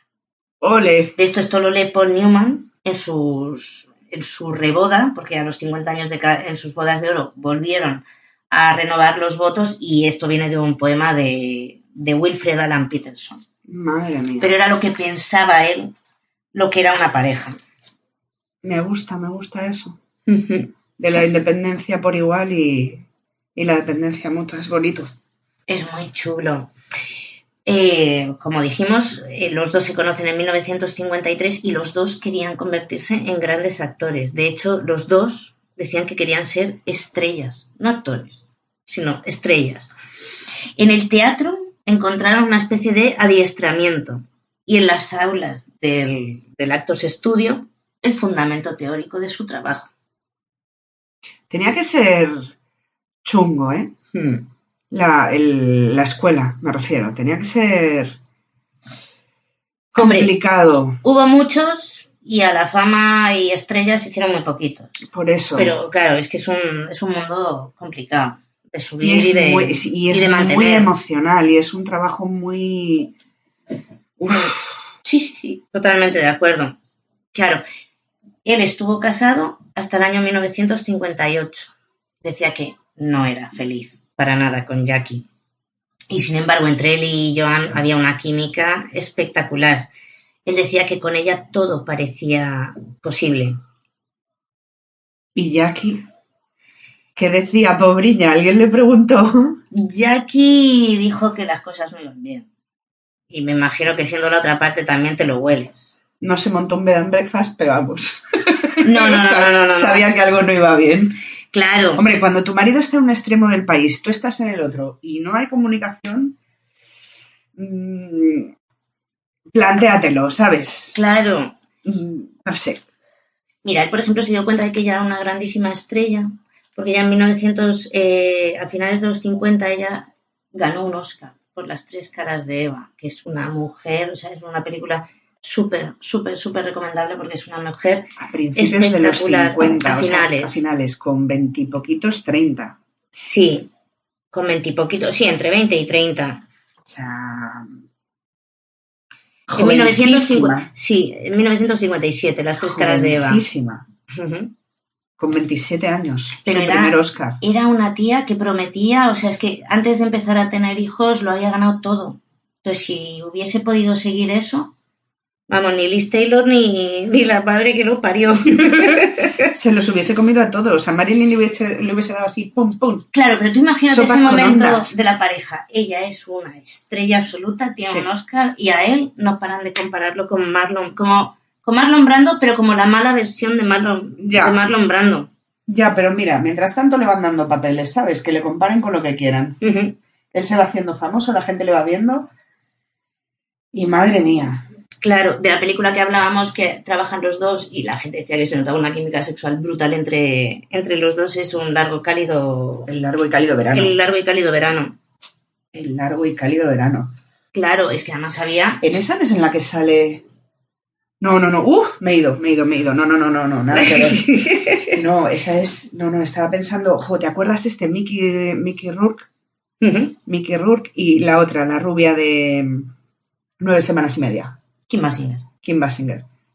¡Ole! De esto lo lee Paul Newman en su reboda, porque a los 50 años en sus bodas de oro volvieron a renovar los votos y esto viene de un poema de Wilfred Allan Peterson. Madre mía. Pero era lo que pensaba él, lo que era una pareja. Me gusta eso. De la independencia por igual y la dependencia mutua. Es bonito. Es muy chulo. Como dijimos, los dos se conocen en 1953 y los dos querían convertirse en grandes actores. De hecho, los dos decían que querían ser estrellas, no actores, sino estrellas. En el teatro encontraron una especie de adiestramiento y en las aulas del Actors Studio el fundamento teórico de su trabajo. Tenía que ser chungo, ¿eh? La escuela, me refiero. Tenía que ser complicado. Hombre, hubo muchos y a la fama y estrellas se hicieron muy poquitos. Por eso. Pero claro, es que es un mundo complicado de subir y de mantener. Muy emocional y es un trabajo muy... Sí, totalmente de acuerdo. Claro, él estuvo casado hasta el año 1958. Decía que no era feliz para nada con Jackie. Y sin embargo, entre él y Joan había una química espectacular. Él decía que con ella todo parecía posible. ¿Y Jackie? ¿Qué decía, pobriña? ¿Alguien le preguntó? Jackie dijo que las cosas no iban bien. Y me imagino que siendo la otra parte también te lo hueles. No se montó un bed and breakfast, pero vamos. No. Sabía que algo no iba bien. Claro. Hombre, cuando tu marido está en un extremo del país, tú estás en el otro y no hay comunicación, plantéatelo, ¿sabes? Claro. No sé. Mira, él, por ejemplo, se dio cuenta de que ella era una grandísima estrella, porque ya en a finales de los 50, ella ganó un Oscar por Las tres caras de Eva, que es una mujer, o sea, es una película súper recomendable porque es una mujer a principios de los 50, a finales, con 20 y poquitos, 30. Sí, con 20 y poquitos, sí, entre 20 y 30. O sea... En 1957, Las tres caras de Eva. Con 27 años, pero su primer Oscar. Era una tía que prometía, o sea, es que antes de empezar a tener hijos lo había ganado todo. Entonces, si hubiese podido seguir eso, vamos, ni Liz Taylor ni la madre que lo parió. Se los hubiese comido a todos. A Marilyn le hubiese dado así, pum, pum. Claro, pero tú imagínate ese momento de la pareja. Ella es una estrella absoluta, tiene un Oscar, y a él no paran de compararlo con Marlon, con Marlon Brando, pero como la mala versión de Marlon Brando. Ya, pero mira, mientras tanto le van dando papeles, ¿sabes? Que le comparen con lo que quieran. Uh-huh. Él se va haciendo famoso, la gente le va viendo y madre mía. Claro, de la película que hablábamos, que trabajan los dos y la gente decía que se notaba una química sexual brutal entre los dos, es Un largo y cálido... El largo y cálido verano. El largo y cálido verano. El largo y cálido verano. Claro, es que además había... En esa no es en la que sale... No. Me he ido. No, nada que ver. No, esa es... No, estaba pensando... ¿te acuerdas Mickey Rourke? Uh-huh. Mickey Rourke y la otra, la rubia de 9 semanas y media. Kim Basinger.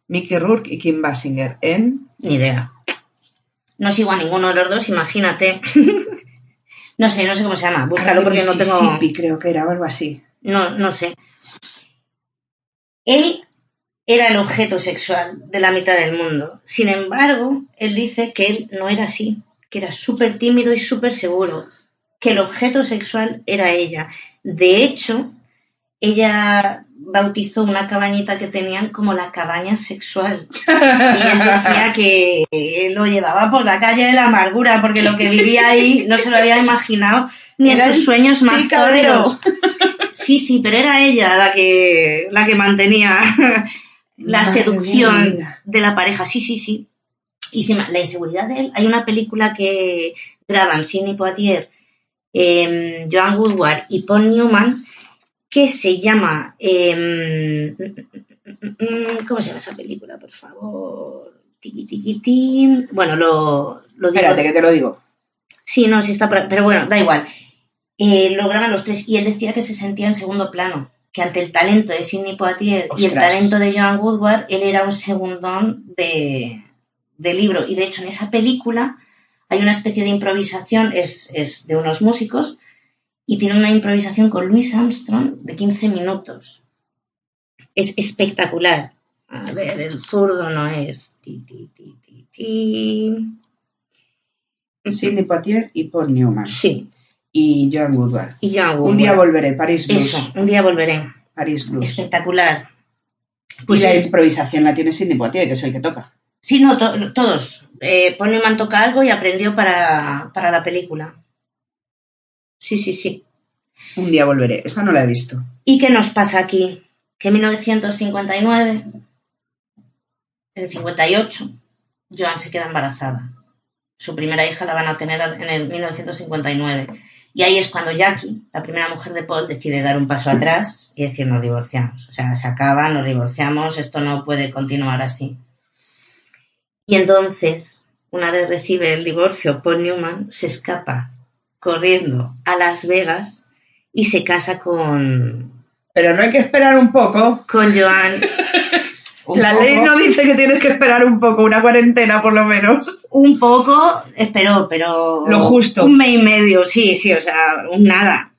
Mickey Rourke y Kim Basinger en... Ni idea. No sigo a ninguno de los dos, imagínate. No sé cómo se llama. Búscalo porque no tengo... Mississippi, creo que era, o algo así. No sé. Él era el objeto sexual de la mitad del mundo. Sin embargo, él dice que él no era así, que era súper tímido y súper seguro, que el objeto sexual era ella. De hecho, ella bautizó una cabañita que tenían como la cabaña sexual. Y él decía que lo llevaba por la calle de la amargura, porque lo que vivía ahí no se lo había imaginado ni en sus sueños más tórridos. Sí, pero era ella la que mantenía la seducción de la pareja. Sí. Y la inseguridad de él. Hay una película que graban Sidney Poitier, Joan Woodward y Paul Newman, que se llama... ¿cómo se llama esa película, por favor? Bueno, lo digo. Espérate, que te lo digo. Sí, no, sí está por ahí, pero bueno, da igual. Lo graban los tres y él decía que se sentía en segundo plano, que ante el talento de Sidney Poitier y el talento de Joan Woodward, él era un segundón de libro. Y de hecho en esa película hay una especie de improvisación, es de unos músicos, y tiene una improvisación con Louis Armstrong de 15 minutos. Es espectacular. A ver, el zurdo no es. Sidney Poitier y Paul Newman. Sí. Y Joan Woodward. Un día volveré, París Blues. Eso, un día volveré. París Blues. Espectacular. Pues y la improvisación la tiene Sidney Poitier, que es el que toca. Sí, no, todos. Paul Newman toca algo y aprendió para la película. Sí. Un día volveré. Esa no la he visto. ¿Y qué nos pasa aquí? Que en 1959, en el 58, Joan se queda embarazada. Su primera hija la van a tener en el 1959. Y ahí es cuando Jackie, la primera mujer de Paul, decide dar un paso atrás y decir, nos divorciamos. O sea, se acaba, nos divorciamos, esto no puede continuar así. Y entonces, una vez recibe el divorcio, Paul Newman se escapa corriendo a Las Vegas y se casa con... Pero no hay que esperar un poco. Con Joan. La ley no dice que tienes que esperar un poco, una cuarentena por lo menos. Un poco, esperó, pero... Lo justo. Un mes y medio, sí, o sea, un nada.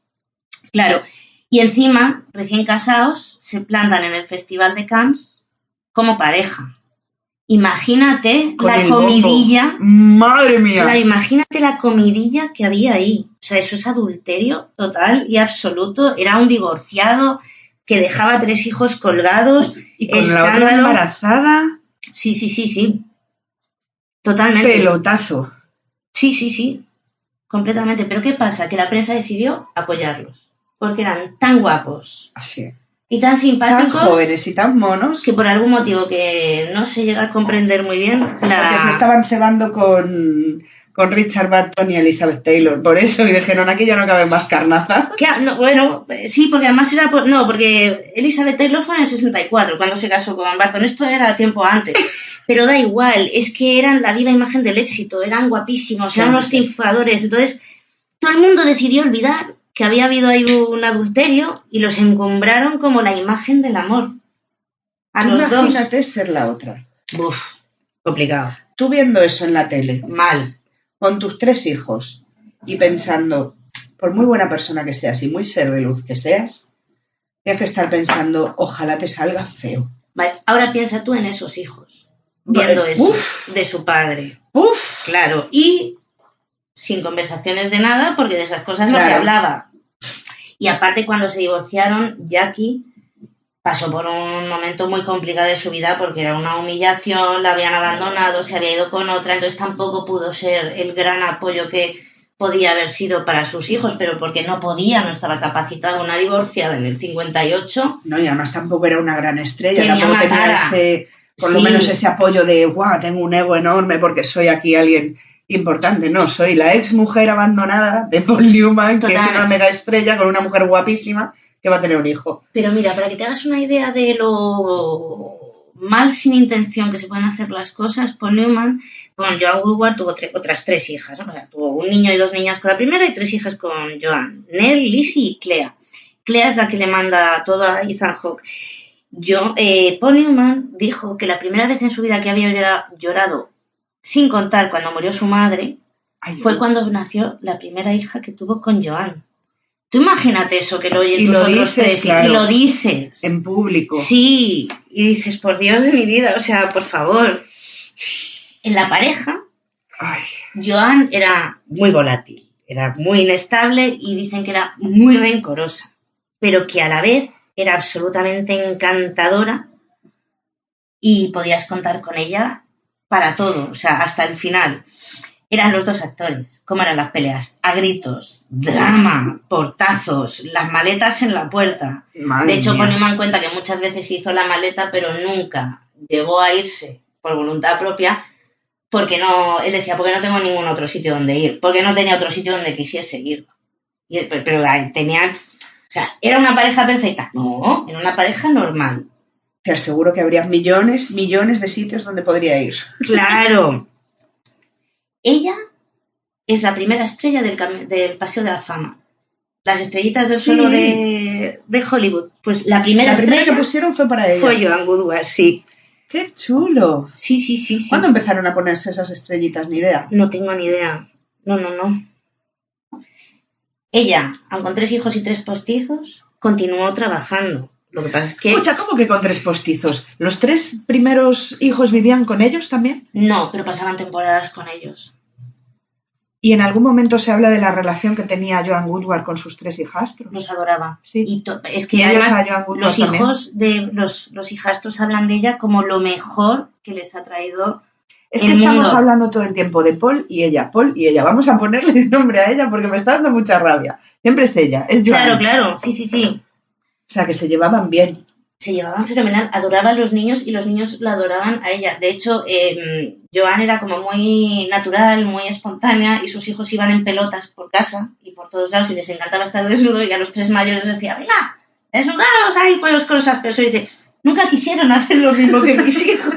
Claro. Y encima, recién casados, se plantan en el Festival de Cannes como pareja. Imagínate con la comidilla. Bombo. ¡Madre mía! Claro, imagínate la comidilla que había ahí. O sea, eso es adulterio total y absoluto. Era un divorciado que dejaba 3 hijos colgados. Y con escándalo. La otra embarazada. Sí. Totalmente. Pelotazo. Sí. Completamente. Pero ¿qué pasa? Que la prensa decidió apoyarlos. Porque eran tan guapos. Sí. Y tan simpáticos. Tan jóvenes y tan monos. Que por algún motivo que no se llega a comprender muy bien. Porque se estaban cebando con Richard Burton y Elizabeth Taylor. Por eso, y dijeron, aquí ya no cabe más carnaza. No, bueno, sí, porque además era... No, porque Elizabeth Taylor fue en el 64, cuando se casó con Burton. Esto era tiempo antes. Pero da igual, es que eran la viva imagen del éxito. Eran guapísimos, eran unos triunfadores. Entonces, todo el mundo decidió olvidar que había habido ahí un adulterio y los encumbraron como la imagen del amor. A los dos. Imagínate ser la otra. Uf, complicado. Tú viendo eso en la tele. Mal. Con tus 3 hijos y pensando, por muy buena persona que seas y muy ser de luz que seas, tienes que estar pensando, ojalá te salga feo. Vale, ahora piensa tú en esos hijos, viendo eso de su padre. ¡Uf! Claro, y sin conversaciones de nada, porque de esas cosas no se hablaba. Y aparte, cuando se divorciaron, Jackie pasó por un momento muy complicado de su vida porque era una humillación, la habían abandonado, se había ido con otra, entonces tampoco pudo ser el gran apoyo que podía haber sido para sus hijos, pero porque no podía, no estaba capacitada, una divorciada en el 58. No, y además tampoco era una gran estrella, tampoco tenía ese, por lo menos ese apoyo de, guau, tengo un ego enorme porque soy aquí alguien importante. No, soy la ex mujer abandonada de Paul Newman, que es una mega estrella con una mujer guapísima que va a tener un hijo. Pero mira, para que te hagas una idea de lo mal sin intención que se pueden hacer las cosas, Paul Newman con Joan Woodward tuvo otras 3 hijas, ¿no? O sea, tuvo un niño y 2 niñas con la primera y 3 hijas con Joan, Nell, Lizzie y Clea. Clea es la que le manda todo a Ethan Hawke. Paul Newman dijo que la primera vez en su vida que había llorado, sin contar cuando murió su madre, fue cuando nació la primera hija que tuvo con Joan. Tú imagínate eso, que lo oyen tus otros 3 y lo dices. En público. Sí, y dices, por Dios de mi vida, o sea, por favor. En la pareja, Joan era muy volátil, era muy inestable y dicen que era muy rencorosa, pero que a la vez era absolutamente encantadora y podías contar con ella para todo, o sea, hasta el final. Eran los 2 actores. ¿Cómo eran las peleas? A gritos, drama, portazos, las maletas en la puerta. Madre de hecho, mía. Paul Newman cuenta que muchas veces hizo la maleta, pero nunca llegó a irse por voluntad propia, porque no, él decía, porque no tengo ningún otro sitio donde ir, porque no tenía otro sitio donde quisiese ir. Pero tenían, o sea, ¿era una pareja perfecta? No, era una pareja normal. Te aseguro que habría millones de sitios donde podría ir. Claro. Ella es la primera estrella del Paseo de la Fama. Las estrellitas del suelo de Hollywood. Pues la primera que pusieron fue para ella. Fue Joan Woodward, sí. ¡Qué chulo! Sí. ¿Cuándo empezaron a ponerse esas estrellitas? Ni idea. No tengo ni idea. No. Ella, aun con 3 hijos y 3 postizos, continuó trabajando. Lo que pasa es que... Escucha, ¿cómo que con 3 postizos? ¿Los 3 primeros hijos vivían con ellos también? No, pero pasaban temporadas con ellos. Y en algún momento se habla de la relación que tenía Joan Woodward con sus 3 hijastros. Los adoraba. Sí. Y es que Y ellos además a Joan Woodward los también. hijos de los hijastros hablan de ella como lo mejor que les ha traído Es el que estamos mundo. hablando todo el tiempo de Paul y ella. Vamos a ponerle el nombre a ella porque me está dando mucha rabia. Siempre es ella, es Joan. Claro, sí. O sea, que se llevaban bien. Se llevaban fenomenal, adoraba a los niños y los niños la adoraban a ella. De hecho, Joan era como muy natural, muy espontánea y sus hijos iban en pelotas por casa y por todos lados y les encantaba estar desnudo y a los 3 mayores les decía, venga, desnudaos ahí pues con los aspesos. Y dice, nunca quisieron hacer lo mismo que mis hijos.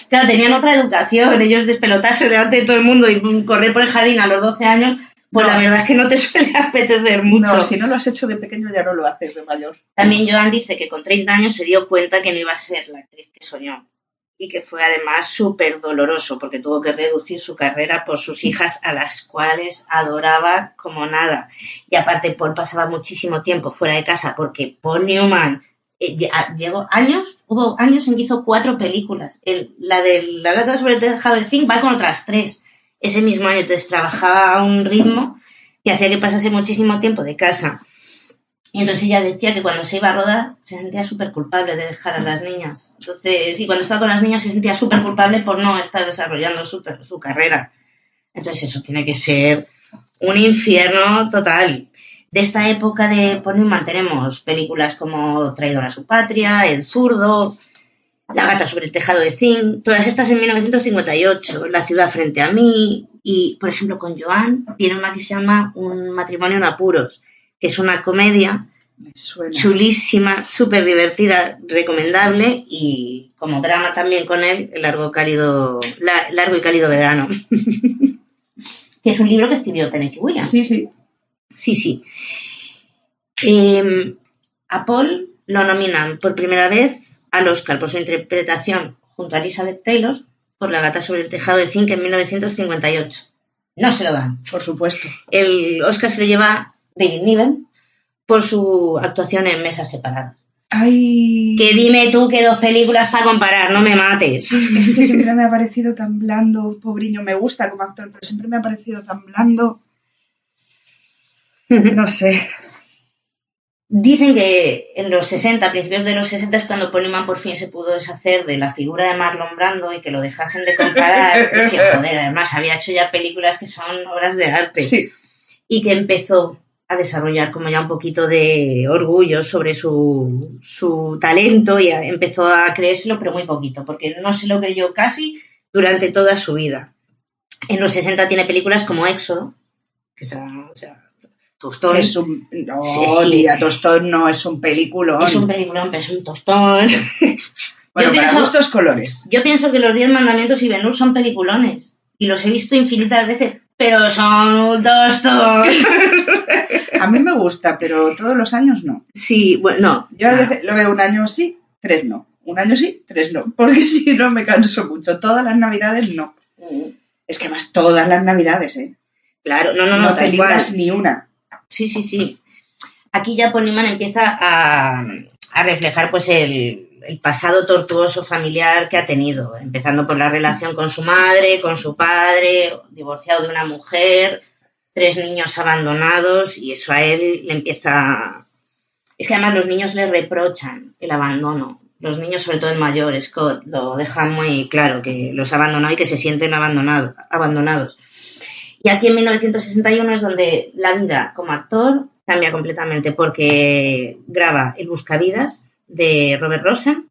Claro, tenían otra educación, ellos despelotarse delante de todo el mundo y correr por el jardín a los 12 años, pues No. la verdad es que no te suele apetecer mucho. No, si no lo has hecho de pequeño ya no lo haces de mayor. También Joan dice que con 30 años se dio cuenta que no iba a ser la actriz que soñó y que fue además súper doloroso porque tuvo que reducir su carrera por sus hijas a las cuales adoraba como nada. Y aparte Paul pasaba muchísimo tiempo fuera de casa porque Paul Newman hubo años en que hizo 4 películas. La de La gata sobre el tejado de zinc va con otras 3. Ese mismo año, entonces trabajaba a un ritmo que hacía que pasase muchísimo tiempo de casa. Y entonces ella decía que cuando se iba a rodar se sentía súper culpable de dejar a las niñas. Entonces, y cuando estaba con las niñas se sentía súper culpable por no estar desarrollando su carrera. Entonces eso tiene que ser un infierno total. De esta época de Paul Newman tenemos películas como Traidor a su patria, El zurdo, La gata sobre el tejado de zinc, todas estas en 1958, La ciudad frente a mí y, por ejemplo, con Joan tiene una que se llama Un matrimonio en apuros, que es una comedia Me suena. chulísima, súper divertida, recomendable y como drama también con él, el largo y cálido verano, que es un libro que escribió Tennessee Williams. Sí. Sí. A Paul lo nominan por primera vez al Oscar por su interpretación junto a Elizabeth Taylor por La gata sobre el tejado de zinc en 1958. No se lo dan. Por supuesto. El Oscar se lo lleva David Niven por su actuación en Mesas separadas. Ay. Que dime tú qué 2 películas para comparar, no me mates. Es que siempre me ha parecido tan blando, pobriño. Me gusta como actor, pero siempre me ha parecido tan blando. No sé. Dicen que en los 60, principios de los 60 es cuando Paul Newman por fin se pudo deshacer de la figura de Marlon Brando y que lo dejasen de comparar. Es que, joder, además había hecho ya películas que son obras de arte. Sí. Y que empezó a desarrollar como ya un poquito de orgullo sobre su talento y empezó a creérselo, pero muy poquito, porque no se lo creyó casi durante toda su vida. En los 60 tiene películas como Éxodo, que Tostón. Es un... No, Sí. tía, Tostón no es un peliculón. Es un peliculón, pero es un tostón. Bueno, Yo para pienso- gustos colores. Yo pienso que los 10 mandamientos y Ben-Hur son peliculones. Y los he visto infinitas veces, pero son un tostón. A mí me gusta, pero todos los años no. Sí, bueno, no. Yo a veces lo veo un año sí, 3 no. Un año sí, 3 no. Porque si no me canso mucho. Todas las navidades no. Es que más todas las navidades, ¿eh? Claro, no, No te tal libras cual. ni una. Sí. Aquí ya Paul Newman empieza a reflejar pues el pasado tortuoso familiar que ha tenido, empezando por la relación con su madre, con su padre, divorciado de una mujer, 3 niños abandonados y eso a él le empieza... Es que además los niños le reprochan el abandono. Los niños, sobre todo el mayor, Scott, lo dejan muy claro, que los ha abandonado y que se sienten abandonados. Y aquí en 1961 es donde la vida como actor cambia completamente porque graba El Buscavidas de Robert Rosen,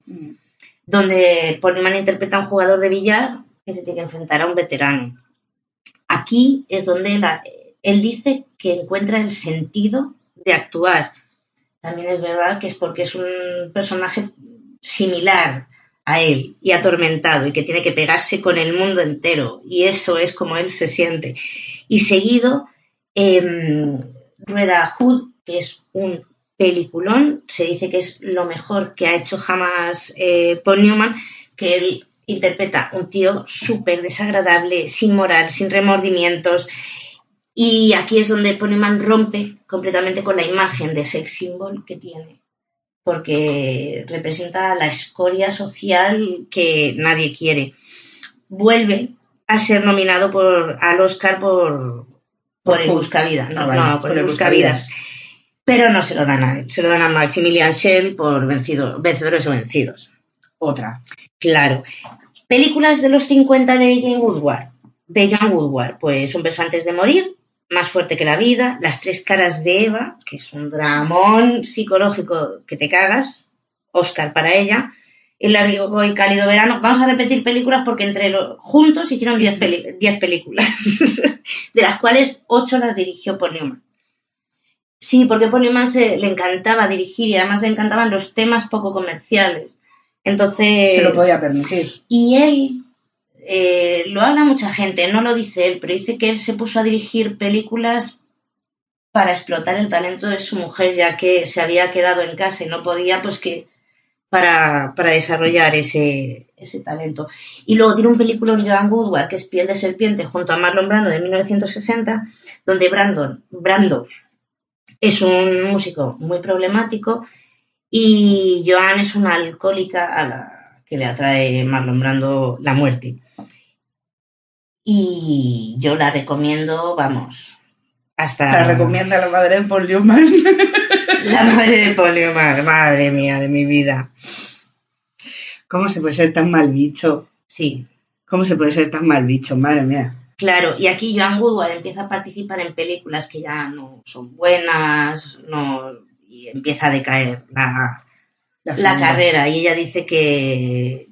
donde Paul Newman interpreta a un jugador de billar que se tiene que enfrentar a un veterano. Aquí es donde él dice que encuentra el sentido de actuar. También es verdad que es porque es un personaje similar a él y atormentado y que tiene que pegarse con el mundo entero y eso es como él se siente. Y seguido rueda Hood, que es un peliculón, se dice que es lo mejor que ha hecho jamás Paul Newman, que él interpreta un tío súper desagradable, sin moral, sin remordimientos. Y aquí es donde Paul Newman rompe completamente con la imagen de sex symbol que tiene. porque representa la escoria social que nadie quiere. Vuelve a ser nominado al Oscar por El Buscavidas, no, por El Buscavidas. Pero no se lo dan a él, se lo dan a Maximilian Schell por Vencedores o Vencidos. Otra. Claro. Películas de los 50 de Joan Woodward, pues Un beso antes de morir, Más fuerte que la vida, Las tres caras de Eva, que es un dramón psicológico que te cagas, Oscar para ella, El largo y cálido verano. Vamos a repetir películas porque juntos hicieron 10 películas, de las cuales 8 las dirigió Paul Newman. Sí, porque Paul Newman le encantaba dirigir y además le encantaban los temas poco comerciales. Entonces... Se lo podía permitir. Y él, lo habla mucha gente, no lo dice él, pero dice que él se puso a dirigir películas para explotar el talento de su mujer, ya que se había quedado en casa y no podía, pues que para desarrollar ese talento. Y luego tiene un película de Joan Woodward, que es Piel de serpiente, junto a Marlon Brando, de 1960, donde Brando es un músico muy problemático y Joan es una alcohólica a la que le atrae Marlon Brando la muerte. Y yo la recomiendo, vamos, hasta... La recomienda la madre de Paul Newman. La madre de Paul Newman, madre mía, de mi vida. ¿Cómo se puede ser tan mal bicho? Sí. ¿Cómo se puede ser tan mal bicho? Madre mía. Claro, y aquí Joan Woodward empieza a participar en películas que ya no son buenas, y empieza a decaer la carrera. Y ella dice que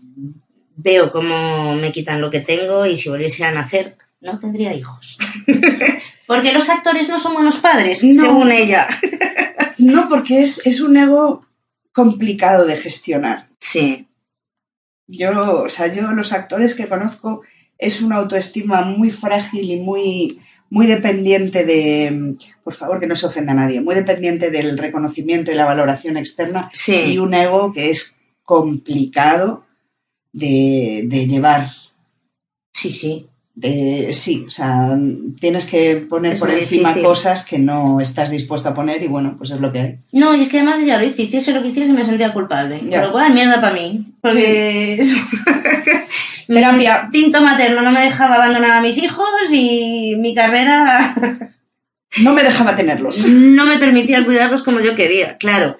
veo cómo me quitan lo que tengo y si volviese a nacer no tendría hijos. Porque los actores no son buenos padres, no, según ella. No, porque es un ego complicado de gestionar. Sí. Yo los actores que conozco es una autoestima muy frágil y muy dependiente de, por favor que no se ofenda a nadie, muy dependiente del reconocimiento y la valoración externa, sí. Y un ego que es complicado de llevar. Sí, sí. Sí, o sea, tienes que poner es por encima difícil. Cosas que no estás dispuesto a poner y bueno, pues es lo que hay. No, y es que además ya lo hice, hiciese lo que hiciese me sentía culpable, ya. Con lo cual mierda para mí, porque mi instinto materno no me dejaba abandonar a mis hijos y mi carrera no me dejaba tenerlos. No me permitía cuidarlos como yo quería, claro.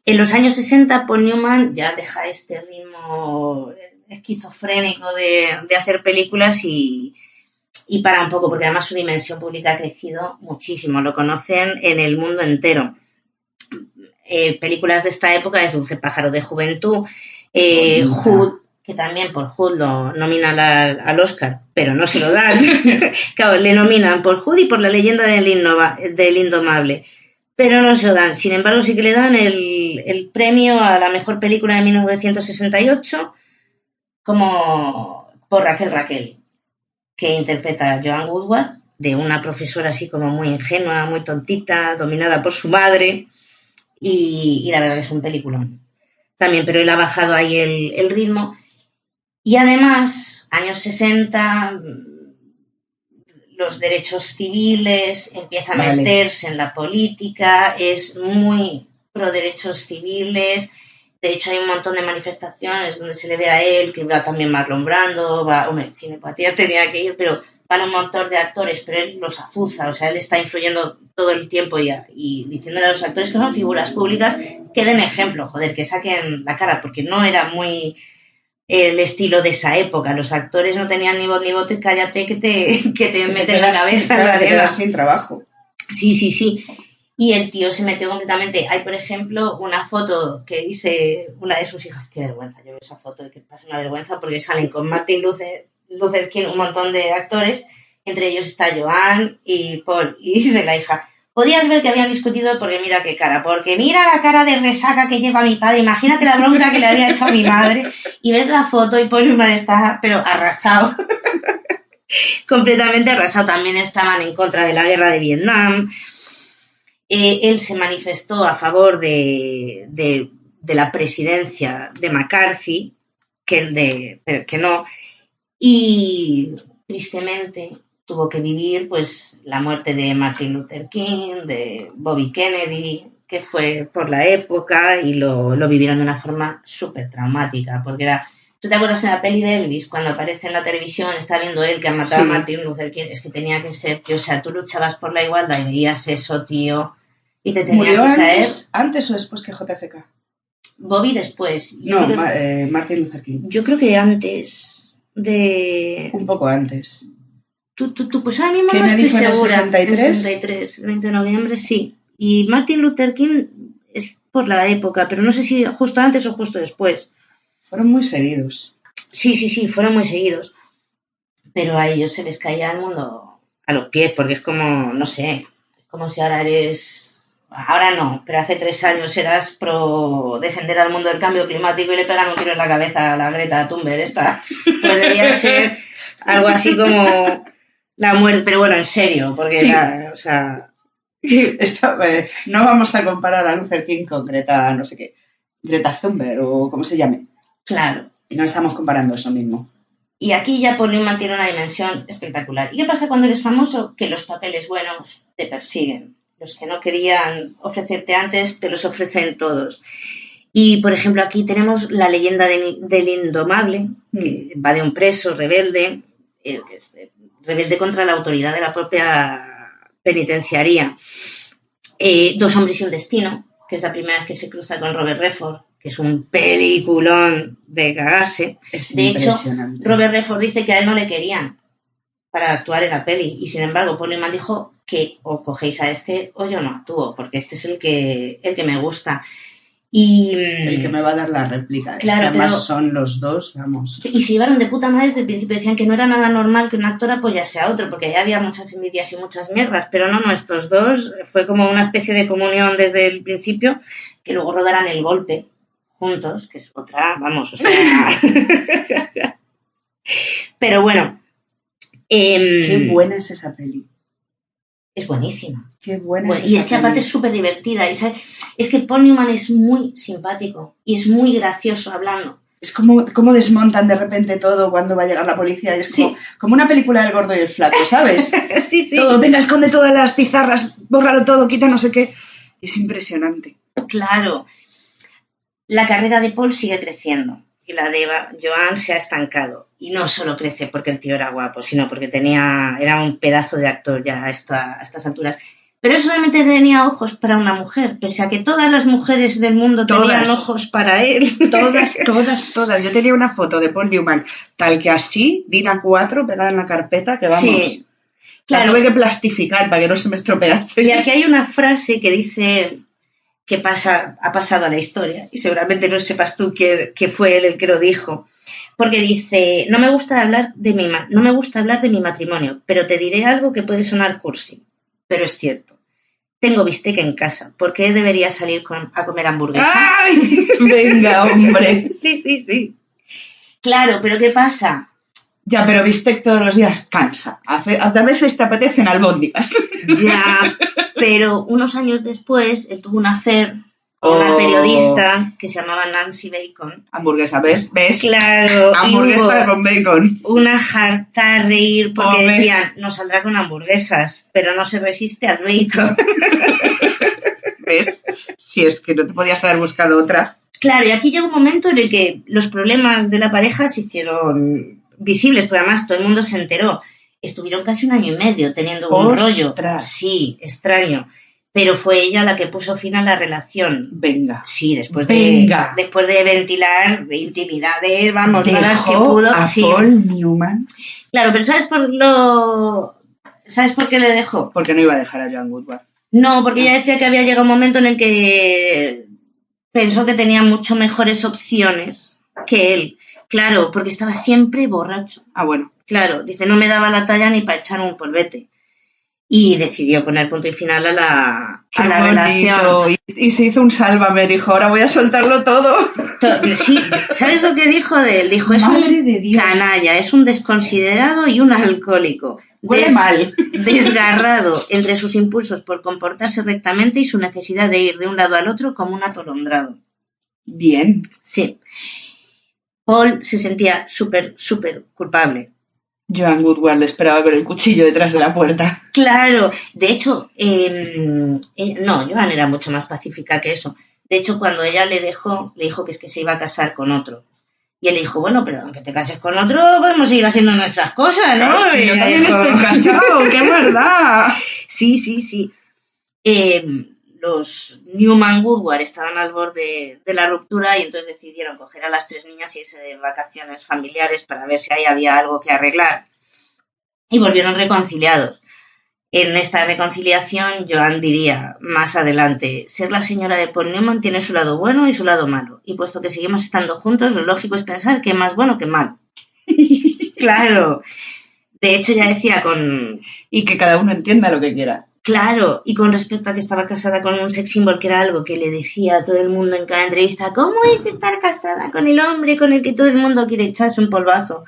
En los años 60 Paul Newman ya deja este ritmo esquizofrénico de hacer películas y para un poco, porque además su dimensión pública ha crecido muchísimo, lo conocen en el mundo entero. Películas de esta época es Dulce pájaro de juventud, Hood, que también por Hood lo nominan al Oscar, pero no se lo dan. Claro, le nominan por Hood y por La leyenda del indomable, pero no se lo dan. Sin embargo, sí que le dan el premio a la mejor película de 1968 como por Raquel, que interpreta a Joan Woodward, de una profesora así como muy ingenua, muy tontita, dominada por su madre, y la verdad que es un peliculón también, pero él ha bajado ahí el ritmo. Y además, años 60, los derechos civiles, empieza a meterse en la política, es muy pro derechos civiles. De hecho, hay un montón de manifestaciones donde se le ve a él, que va también Marlon Brando, hombre, sin empatía tenía que ir, pero van un montón de actores, pero él los azuza, o sea, él está influyendo todo el tiempo y diciéndole a los actores que son figuras públicas que den ejemplo, joder, que saquen la cara, porque no era muy el estilo de esa época. Los actores no tenían ni voz ni voto y cállate que te meten la cabeza en la arena. Te quedas sin trabajo. Sí. Y el tío se metió completamente. Hay, por ejemplo, una foto que dice una de sus hijas, qué vergüenza, yo veo esa foto y que pasa una vergüenza porque salen con Martin Luther King un montón de actores, entre ellos está Joan y Paul, y dice la hija, podías ver que habían discutido porque mira qué cara, porque mira la cara de resaca que lleva mi padre, imagínate la bronca que le había hecho a mi madre, y ves la foto y Paul Newman está, pero arrasado, completamente arrasado. También estaban en contra de la guerra de Vietnam. Él se manifestó a favor de la presidencia de McCarthy, pero que no, y tristemente tuvo que vivir pues la muerte de Martin Luther King, de Bobby Kennedy, que fue por la época y lo vivieron de una forma súper traumática, porque era... ¿Tú te acuerdas en la peli de Elvis, cuando aparece en la televisión, está viendo él que ha matado a Martin Luther King? Es que tenía que ser, tío, o sea, tú luchabas por la igualdad y veías eso, tío, y te tenía ¿Murió que caer. antes o después que JFK? Bobby después. Martin Luther King. Yo creo que antes de... Un poco antes. Tú, pues ahora mismo no estoy segura. ¿En el 63? El 20 de noviembre, sí. Y Martin Luther King es por la época, pero no sé si justo antes o justo después. Fueron muy seguidos. Sí, fueron muy seguidos. Pero a ellos se les caía el mundo a los pies, porque es como, no sé, es como si ahora eres... Ahora no, pero hace 3 años eras pro defender al mundo del cambio climático y le pegan un tiro en la cabeza a la Greta Thunberg esta. Pues debía ser algo así como la muerte, pero bueno, en serio, porque sí. o sea... no vamos a comparar a Luther King con Greta, no sé qué, Greta Thunberg o como se llame. Claro. No estamos comparando eso mismo. Y aquí ya Paul Newman tiene una dimensión espectacular. ¿Y qué pasa cuando eres famoso? Que los papeles buenos te persiguen. Los que no querían ofrecerte antes, te los ofrecen todos. Y, por ejemplo, aquí tenemos la leyenda del indomable, que va de un preso rebelde, rebelde contra la autoridad de la propia penitenciaría. 2 hombres y un destino, que es la primera vez que se cruza con Robert Redford, que es un peliculón de cagarse. De hecho, Robert Redford dice que a él no le querían para actuar en la peli, y sin embargo Paul Newman dijo que o cogéis a este o yo no actúo, porque este es el que me gusta. Y el que me va a dar la réplica. Claro, es que además son los dos, vamos. Y se llevaron de puta madre desde el principio. Decían que no era nada normal que un actor apoyase a otro, porque ya había muchas envidias y muchas mierdas, pero no, estos dos fue como una especie de comunión desde el principio, que luego rodaran El Golpe juntos, que es otra, vamos, o sea... Pero bueno. Qué buena es esa peli. Es buenísima. Qué buena es esa y es que aparte es súper divertida. Y ¿sabes? Es que Paul Newman es muy simpático y es muy gracioso hablando. Es como desmontan de repente todo cuando va a llegar la policía. Y es como una película del gordo y el flaco, ¿sabes? Sí. Todo, venga, esconde todas las pizarras, bórralo todo, quita no sé qué. Es impresionante. Claro. La carrera de Paul sigue creciendo. Y la de Joan se ha estancado. Y no solo crece porque el tío era guapo, sino porque era un pedazo de actor ya a estas alturas. Pero él solamente tenía ojos para una mujer, pese a que todas las mujeres del mundo tenían ojos para él. Todas. Yo tenía una foto de Paul Newman, tal que así, DIN A4, pegada en la carpeta, que vamos... Sí, claro. La tuve que plastificar para que no se me estropease. Y aquí hay una frase que dice... que ha pasado a la historia, y seguramente no sepas tú que fue él el que lo dijo, porque dice, no me gusta hablar de mi matrimonio, pero te diré algo que puede sonar cursi, pero es cierto. Tengo bistec en casa, ¿por qué debería salir a comer hamburguesa? ¡Ay! Venga, hombre. Sí. Claro, pero ¿qué pasa? Ya, pero bistec todos los días cansa. A veces te apetecen albóndigas. Ya, pero unos años después él tuvo un affair con una periodista que se llamaba Nancy Bacon. Hamburguesa, ¿ves? Claro. Hamburguesa con bacon. Una jarta a reír porque decían, no saldrá con hamburguesas, pero no se resiste al bacon. ¿Ves? Si es que no te podías haber buscado otra. Claro, y aquí llega un momento en el que los problemas de la pareja se hicieron visibles, pero además todo el mundo se enteró. Estuvieron casi 1 año y medio teniendo un rollo. Sí, extraño. Pero fue ella la que puso fin a la relación. Venga. Sí, después de ventilar intimidades, vamos, todas las que pudo. A Paul Newman. Claro, pero ¿sabes por qué le dejó? Porque no iba a dejar a Joan Woodward. No, porque ella decía que había llegado un momento en el que pensó que tenía mucho mejores opciones que él. Claro, porque estaba siempre borracho. Ah, bueno. Claro, dice, no me daba la talla ni para echar un polvete. Y decidió poner punto y final a la relación. Y se hizo un sálvame, dijo, ahora voy a soltarlo todo. Sí, ¿sabes lo que dijo de él? Dijo, es Madre un de Dios. canalla, es un desconsiderado y un alcohólico. Huele mal. Desgarrado entre sus impulsos por comportarse rectamente y su necesidad de ir de un lado al otro como un atolondrado. Bien. Sí. Paul se sentía súper culpable. Joan Woodward le esperaba con el cuchillo detrás de la puerta. Claro, de hecho, no, Joan era mucho más pacífica que eso. De hecho, cuando ella le dijo que es que se iba a casar con otro. Y él le dijo, bueno, pero aunque te cases con otro, podemos seguir haciendo nuestras cosas, ¿no? Claro, sí, yo ella también dijo, estoy casado, qué verdad. Sí. Los Newman Woodward estaban al borde de la ruptura y entonces decidieron coger a las 3 niñas y irse de vacaciones familiares para ver si ahí había algo que arreglar. Y volvieron reconciliados. En esta reconciliación, Joan diría más adelante, ser la señora de Paul Newman tiene su lado bueno y su lado malo. Y puesto que seguimos estando juntos, lo lógico es pensar que es más bueno que malo. Claro. De hecho, ya decía con... Y que cada uno entienda lo que quiera. Claro, y con respecto a que estaba casada con un sex symbol, que era algo que le decía a todo el mundo en cada entrevista, ¿cómo es estar casada con el hombre con el que todo el mundo quiere echarse un polvazo?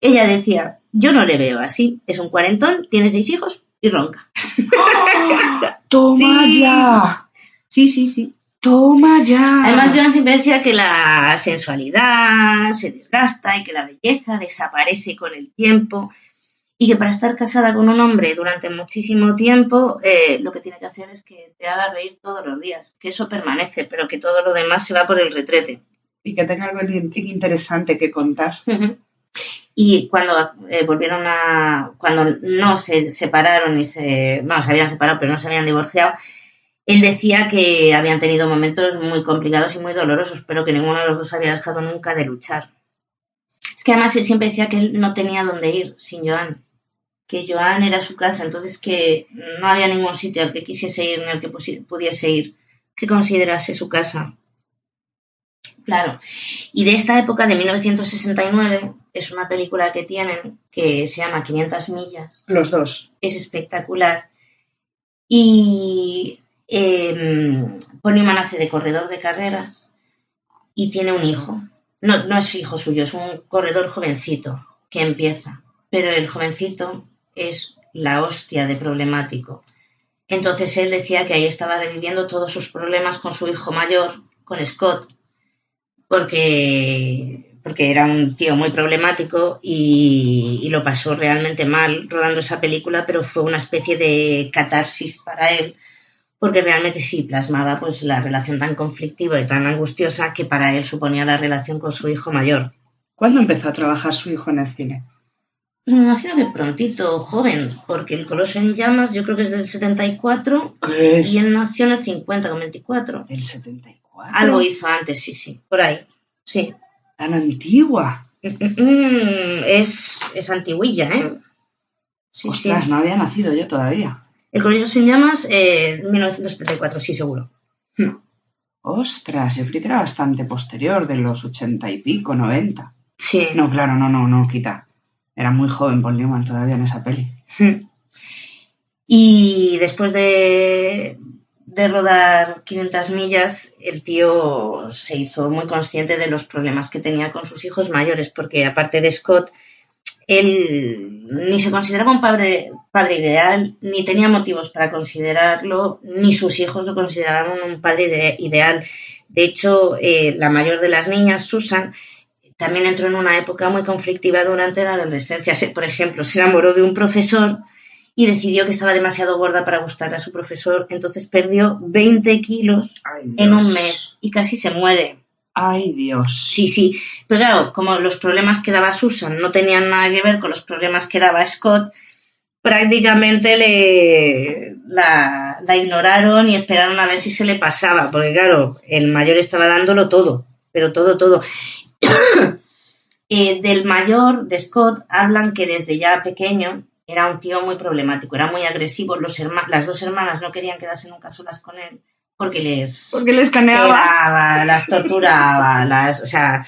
Ella decía, yo no le veo así, es un cuarentón, tiene 6 hijos y ronca. ¡Oh! ¡Toma Sí. ya! Sí. ¡Toma ya! Además, Joan siempre decía que la sensualidad se desgasta y que la belleza desaparece con el tiempo y que para estar casada con un hombre durante muchísimo tiempo lo que tiene que hacer es que te haga reír todos los días, que eso permanece, pero que todo lo demás se va por el retrete. Y que tenga algo interesante que contar. Uh-huh. Y cuando cuando no se separaron se habían separado pero no se habían divorciado, él decía que habían tenido momentos muy complicados y muy dolorosos, pero que ninguno de los dos había dejado nunca de luchar. Es que además él siempre decía que él no tenía dónde ir sin Joan, que Joan era su casa, entonces que no había ningún sitio al que quisiese ir, en el que pudiese ir, que considerase su casa. Claro, y de esta época de 1969 es una película que tienen que se llama 500 millas. Los dos. Es espectacular. Y Paul Newman hace de corredor de carreras y tiene un hijo. No es hijo suyo, es un corredor jovencito que empieza, pero el jovencito es la hostia de problemático. Entonces él decía que ahí estaba reviviendo todos sus problemas con su hijo mayor, con Scott, porque era un tío muy problemático y lo pasó realmente mal rodando esa película, pero fue una especie de catarsis para él, porque realmente sí plasmaba pues la relación tan conflictiva y tan angustiosa que para él suponía la relación con su hijo mayor. ¿Cuándo empezó a trabajar su hijo en el cine? Pues me imagino que prontito, joven, porque El Coloso en Llamas yo creo que es del 74. ¿Qué? Y él nació en el 50, con 24. ¿El 74? Algo hizo antes, sí, por ahí, sí. ¿Tan antigua? Es antiguilla, ¿eh? Sí, ostras, sí. no había nacido yo todavía. El Coloso en Llamas, 1974, sí, seguro. Ostras, yo creí que era bastante posterior, de los 80 y pico, 90. Sí. No, claro, no, quita. Era muy joven Paul Newman todavía en esa peli. Y después de rodar 500 millas, el tío se hizo muy consciente de los problemas que tenía con sus hijos mayores, porque aparte de Scott, él ni se consideraba un padre ideal, ni tenía motivos para considerarlo, ni sus hijos lo consideraban un padre ideal. De hecho, la mayor de las niñas, Susan, también entró en una época muy conflictiva durante la adolescencia. Por ejemplo, se enamoró de un profesor y decidió que estaba demasiado gorda para gustarle a su profesor, entonces perdió 20 kilos en un mes y casi se muere. ¡Ay, Dios! Sí. Pero claro, como los problemas que daba Susan no tenían nada que ver con los problemas que daba Scott, prácticamente la ignoraron y esperaron a ver si se le pasaba, porque claro, el mayor estaba dándolo todo, pero todo. Del mayor, de Scott, hablan que desde ya pequeño era un tío muy problemático, era muy agresivo. Las dos hermanas no querían quedarse nunca solas con él porque les caneaba, pegaba, las torturaba, o sea,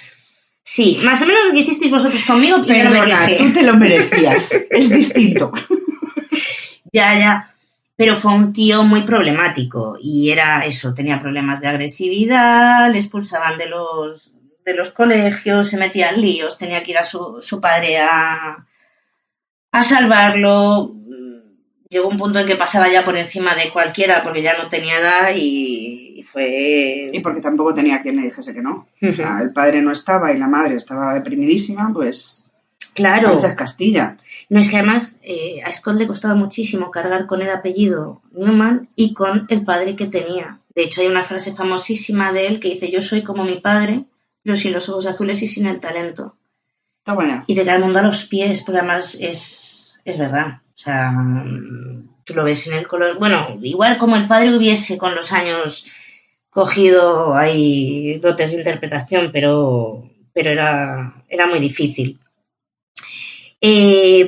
sí, más o menos lo que hicisteis vosotros conmigo, pero perdona, tú te lo merecías, es distinto. Ya, pero fue un tío muy problemático y era eso, tenía problemas de agresividad, le expulsaban de los colegios, se metía en líos, tenía que ir a su padre a salvarlo. Llegó un punto en que pasaba ya por encima de cualquiera porque ya no tenía edad y fue... Y porque tampoco tenía quien le dijese que no. O sea, el padre no estaba y la madre estaba deprimidísima, pues... Claro. Sánchez Castilla. No, es que además a Scott le costaba muchísimo cargar con el apellido Newman y con el padre que tenía. De hecho, hay una frase famosísima de él que dice: yo soy como mi padre, pero sin los ojos azules y sin el talento. Está buena. Y te cae el mundo a los pies, porque además es verdad. O sea, tú lo ves en el color. Bueno, igual como el padre hubiese con los años cogido ahí dotes de interpretación, pero era muy difícil.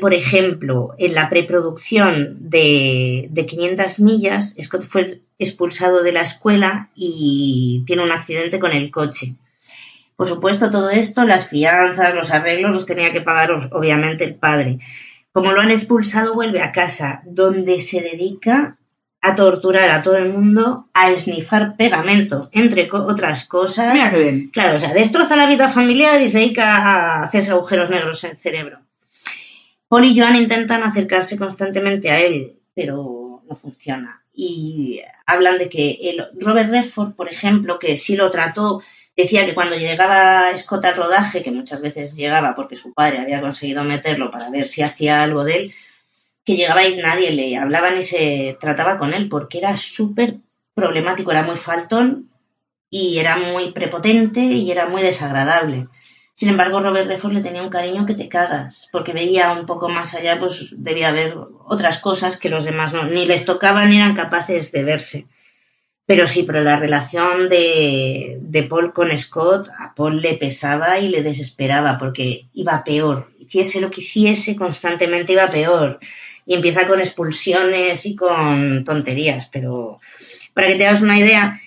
Por ejemplo, en la preproducción de 500 millas, Scott fue expulsado de la escuela y tiene un accidente con el coche. Por supuesto, todo esto, las fianzas, los arreglos, los tenía que pagar obviamente el padre. Como lo han expulsado, vuelve a casa, donde se dedica a torturar a todo el mundo, a esnifar pegamento, entre otras cosas. Mira qué bien. Claro, o sea, destroza la vida familiar y se dedica a hacerse agujeros negros en el cerebro. Paul y Joan intentan acercarse constantemente a él, pero no funciona. Y hablan de que Robert Redford, por ejemplo, que sí lo trató, decía que cuando llegaba Scott al rodaje, que muchas veces llegaba porque su padre había conseguido meterlo para ver si hacía algo de él, que llegaba y nadie le hablaba ni se trataba con él, porque era súper problemático, era muy faltón y era muy prepotente y era muy desagradable. Sin embargo, Robert Redford le tenía un cariño que te cagas, porque veía un poco más allá, pues debía haber otras cosas que los demás no, ni les tocaban ni eran capaces de verse. Pero sí, pero la relación de Paul con Scott, a Paul le pesaba y le desesperaba, porque iba peor. Hiciese lo que hiciese, constantemente iba peor. Y empieza con expulsiones y con tonterías, pero para que te hagas una idea,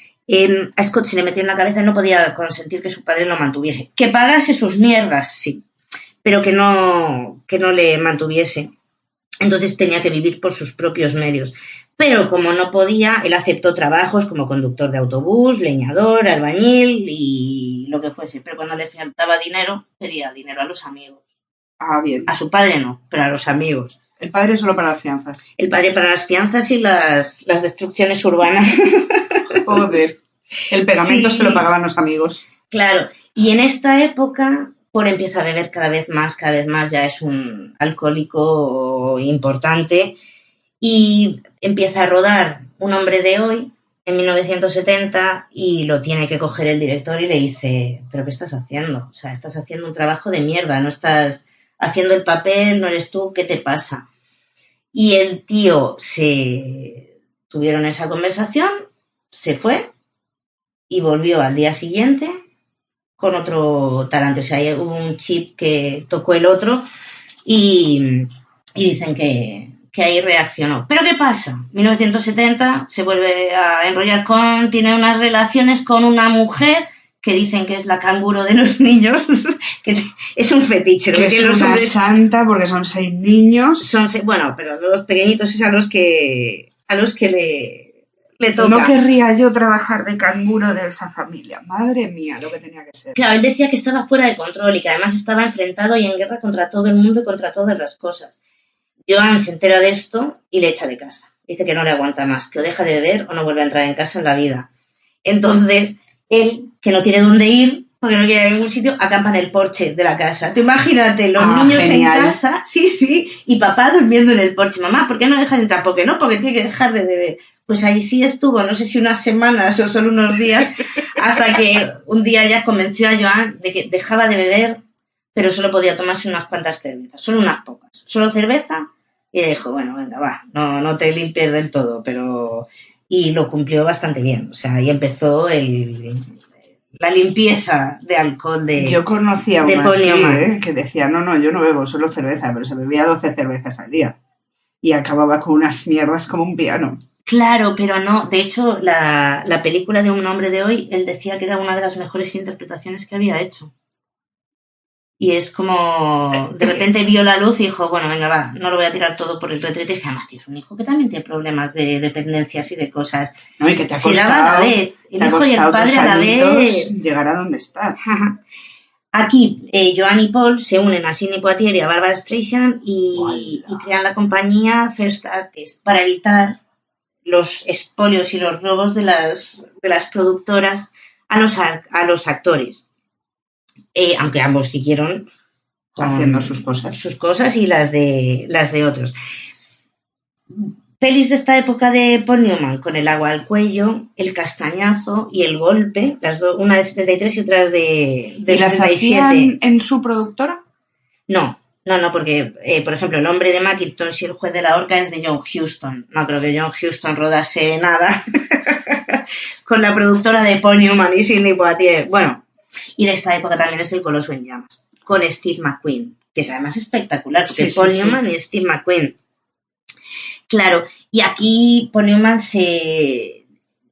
a Scott se le metió en la cabeza y no podía consentir que su padre lo mantuviese. Que pagase sus mierdas, sí, pero que no le mantuviese. Entonces tenía que vivir por sus propios medios. Pero como no podía, él aceptó trabajos como conductor de autobús, leñador, albañil y lo que fuese. Pero cuando le faltaba dinero, pedía dinero a los amigos. Ah, bien. A su padre no, pero a los amigos. El padre solo para las fianzas. El padre para las fianzas y las destrucciones urbanas. Joder. El pegamento Sí. se lo pagaban los amigos. Claro. Y en esta época, Paul empieza a beber cada vez más, ya es un alcohólico importante y empieza a rodar Un hombre de hoy en 1970 y lo tiene que coger el director y le dice: ¿pero qué estás haciendo? O sea, estás haciendo un trabajo de mierda, no estás haciendo el papel, no eres tú, ¿qué te pasa? Y el tío tuvieron esa conversación, se fue y volvió al día siguiente con otro talante. O sea, hubo un chip que tocó el otro y dicen que ahí reaccionó. ¿Pero qué pasa? 1970 se vuelve a enrollar tiene unas relaciones con una mujer que dicen que es la canguro de los niños, que es un fetiche. Que es una santa porque son 6 niños. Bueno, pero los pequeñitos es a los que le toca. No querría yo trabajar de canguro de esa familia. Madre mía, lo que tenía que ser. Claro, él decía que estaba fuera de control y que además estaba enfrentado y en guerra contra todo el mundo y contra todas las cosas. Joan se entera de esto y le echa de casa. Dice que no le aguanta más, que o deja de beber o no vuelve a entrar en casa en la vida. Entonces, él, que no tiene dónde ir, porque no quiere ir a ningún sitio, acampa en el porche de la casa. Tú imagínate, los niños genial. en casa, sí, y papá durmiendo en el porche. Mamá, ¿por qué no dejas de entrar? ¿Por qué no? Porque tiene que dejar de beber. Pues ahí sí estuvo, no sé si unas semanas o solo unos días, hasta que un día ya convenció a Joan de que dejaba de beber, pero solo podía tomarse unas cuantas cervezas, solo unas pocas. Solo cerveza. Y dijo: bueno, venga, va, no te limpies del todo, pero... Y lo cumplió bastante bien. O sea, ahí empezó la limpieza de alcohol de Yo conocía a de una Paul así, Newman. que decía: no, yo no bebo, solo cerveza, pero se bebía 12 cervezas al día. Y acababa con unas mierdas como un piano. Claro, pero no. De hecho, la película de Un hombre de hoy, él decía que era una de las mejores interpretaciones que había hecho. Y es como, de repente vio la luz y dijo: bueno, venga, va, no lo voy a tirar todo por el retrete. Es que además tienes un hijo que también tiene problemas de dependencias y de cosas. No, y que te ha Se costado, daba a la vez, el hijo y el padre a la vez. Llegar a donde estás. Aquí, Joan y Paul se unen a Sidney Poitier y a Barbara Streisand y crean la compañía First Artist para evitar los expolios y los robos de las productoras a los actores. Aunque ambos siguieron haciendo sus cosas. Sus cosas y las de otros. Pelis de esta época de Paul Newman, con El agua al cuello, El castañazo y El golpe, una de 73 y otra de ¿Y las 77. hacían en su productora? No, porque, por ejemplo, El hombre de Macintosh y El juez de la horca es de John Huston. No creo que John Huston rodase nada con la productora de Paul Newman y Sidney Poitier. Bueno, y de esta época también es El coloso en llamas, con Steve McQueen, que es además espectacular, porque Paul Newman y Steve McQueen. Claro, y aquí Paul Newman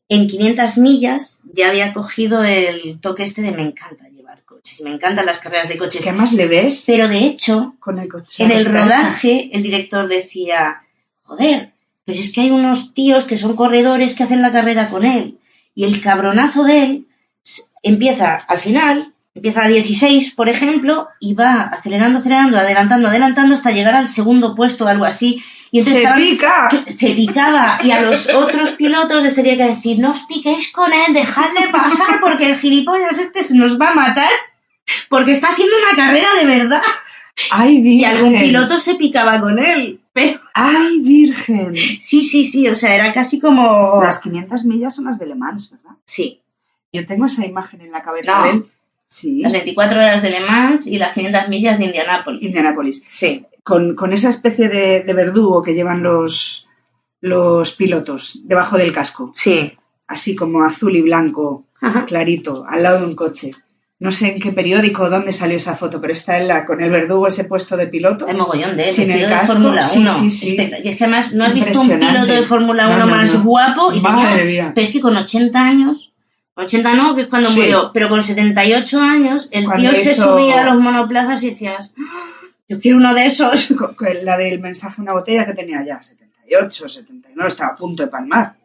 en 500 millas ya había cogido el toque de me encanta llevar coches, y me encantan las carreras de coches. Es que además le ves. Pero de hecho, con el coche en el rodaje, el director decía, joder, pues es que hay unos tíos que son corredores que hacen la carrera con él. Y el cabronazo de él empieza al final, empieza a 16, por ejemplo, y va acelerando, adelantando hasta llegar al segundo puesto o algo así. Y entonces se picaba y a los otros pilotos les tenía que decir, no os piquéis con él, dejadle pasar porque el gilipollas se nos va a matar porque está haciendo una carrera de verdad. ¡Ay, virgen! Y algún piloto se picaba con él, pero... ¡Ay, virgen! Sí, o sea, era casi como... Las 500 millas son las de Le Mans, ¿verdad? Sí. Yo tengo esa imagen en la cabeza de él. Sí. Las 24 horas de Le Mans y las 500 millas de Indianápolis. Sí. Con esa especie de verdugo que llevan los pilotos debajo del casco. Sí. Así como azul y blanco, Ajá. clarito, al lado de un coche. No sé en qué periódico o dónde salió esa foto, pero está con el verdugo ese puesto de piloto. Hay mogollón de él, sin vestido el casco. de Fórmula 1. Sí. Y es que además no has visto un piloto de Fórmula 1 más guapo y tenía... Pero es que con 80 años... 80 no, que es cuando murió, pero con 78 años el tío se subía a los monoplazas y decías, yo quiero uno de esos. La del mensaje una botella que tenía ya 78, 79, estaba a punto de palmar.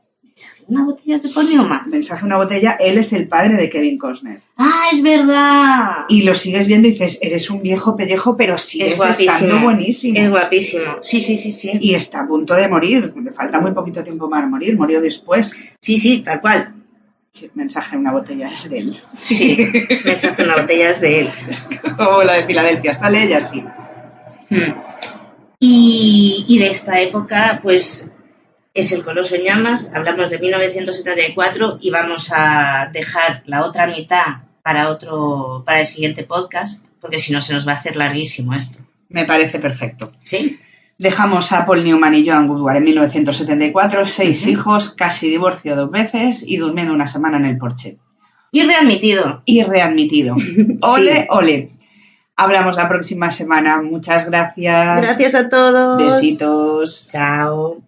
¿Una botella de Paul Newman? Mensaje una botella, él es el padre de Kevin Costner. ¡Ah, es verdad! Y lo sigues viendo y dices, eres un viejo pellejo, pero sigues estando buenísimo. Es guapísimo, sí. Y está a punto de morir, le falta muy poquito tiempo para morir, murió después. Sí, tal cual. Mensaje una botella es de él. Sí, mensaje una botella es de él. Como la de Filadelfia, sale ella así. Y de esta época, pues, es El coloso en llamas. Hablamos de 1974 y vamos a dejar la otra mitad para el siguiente podcast, porque si no se nos va a hacer larguísimo esto. Me parece perfecto. ¿Sí? Dejamos a Paul Newman y Joan Woodward en 1974, 6 hijos, casi divorcio 2 veces y durmiendo una semana en el porche. Y readmitido. Ole, ole. Hablamos la próxima semana. Muchas gracias. Gracias a todos. Besitos. Chao.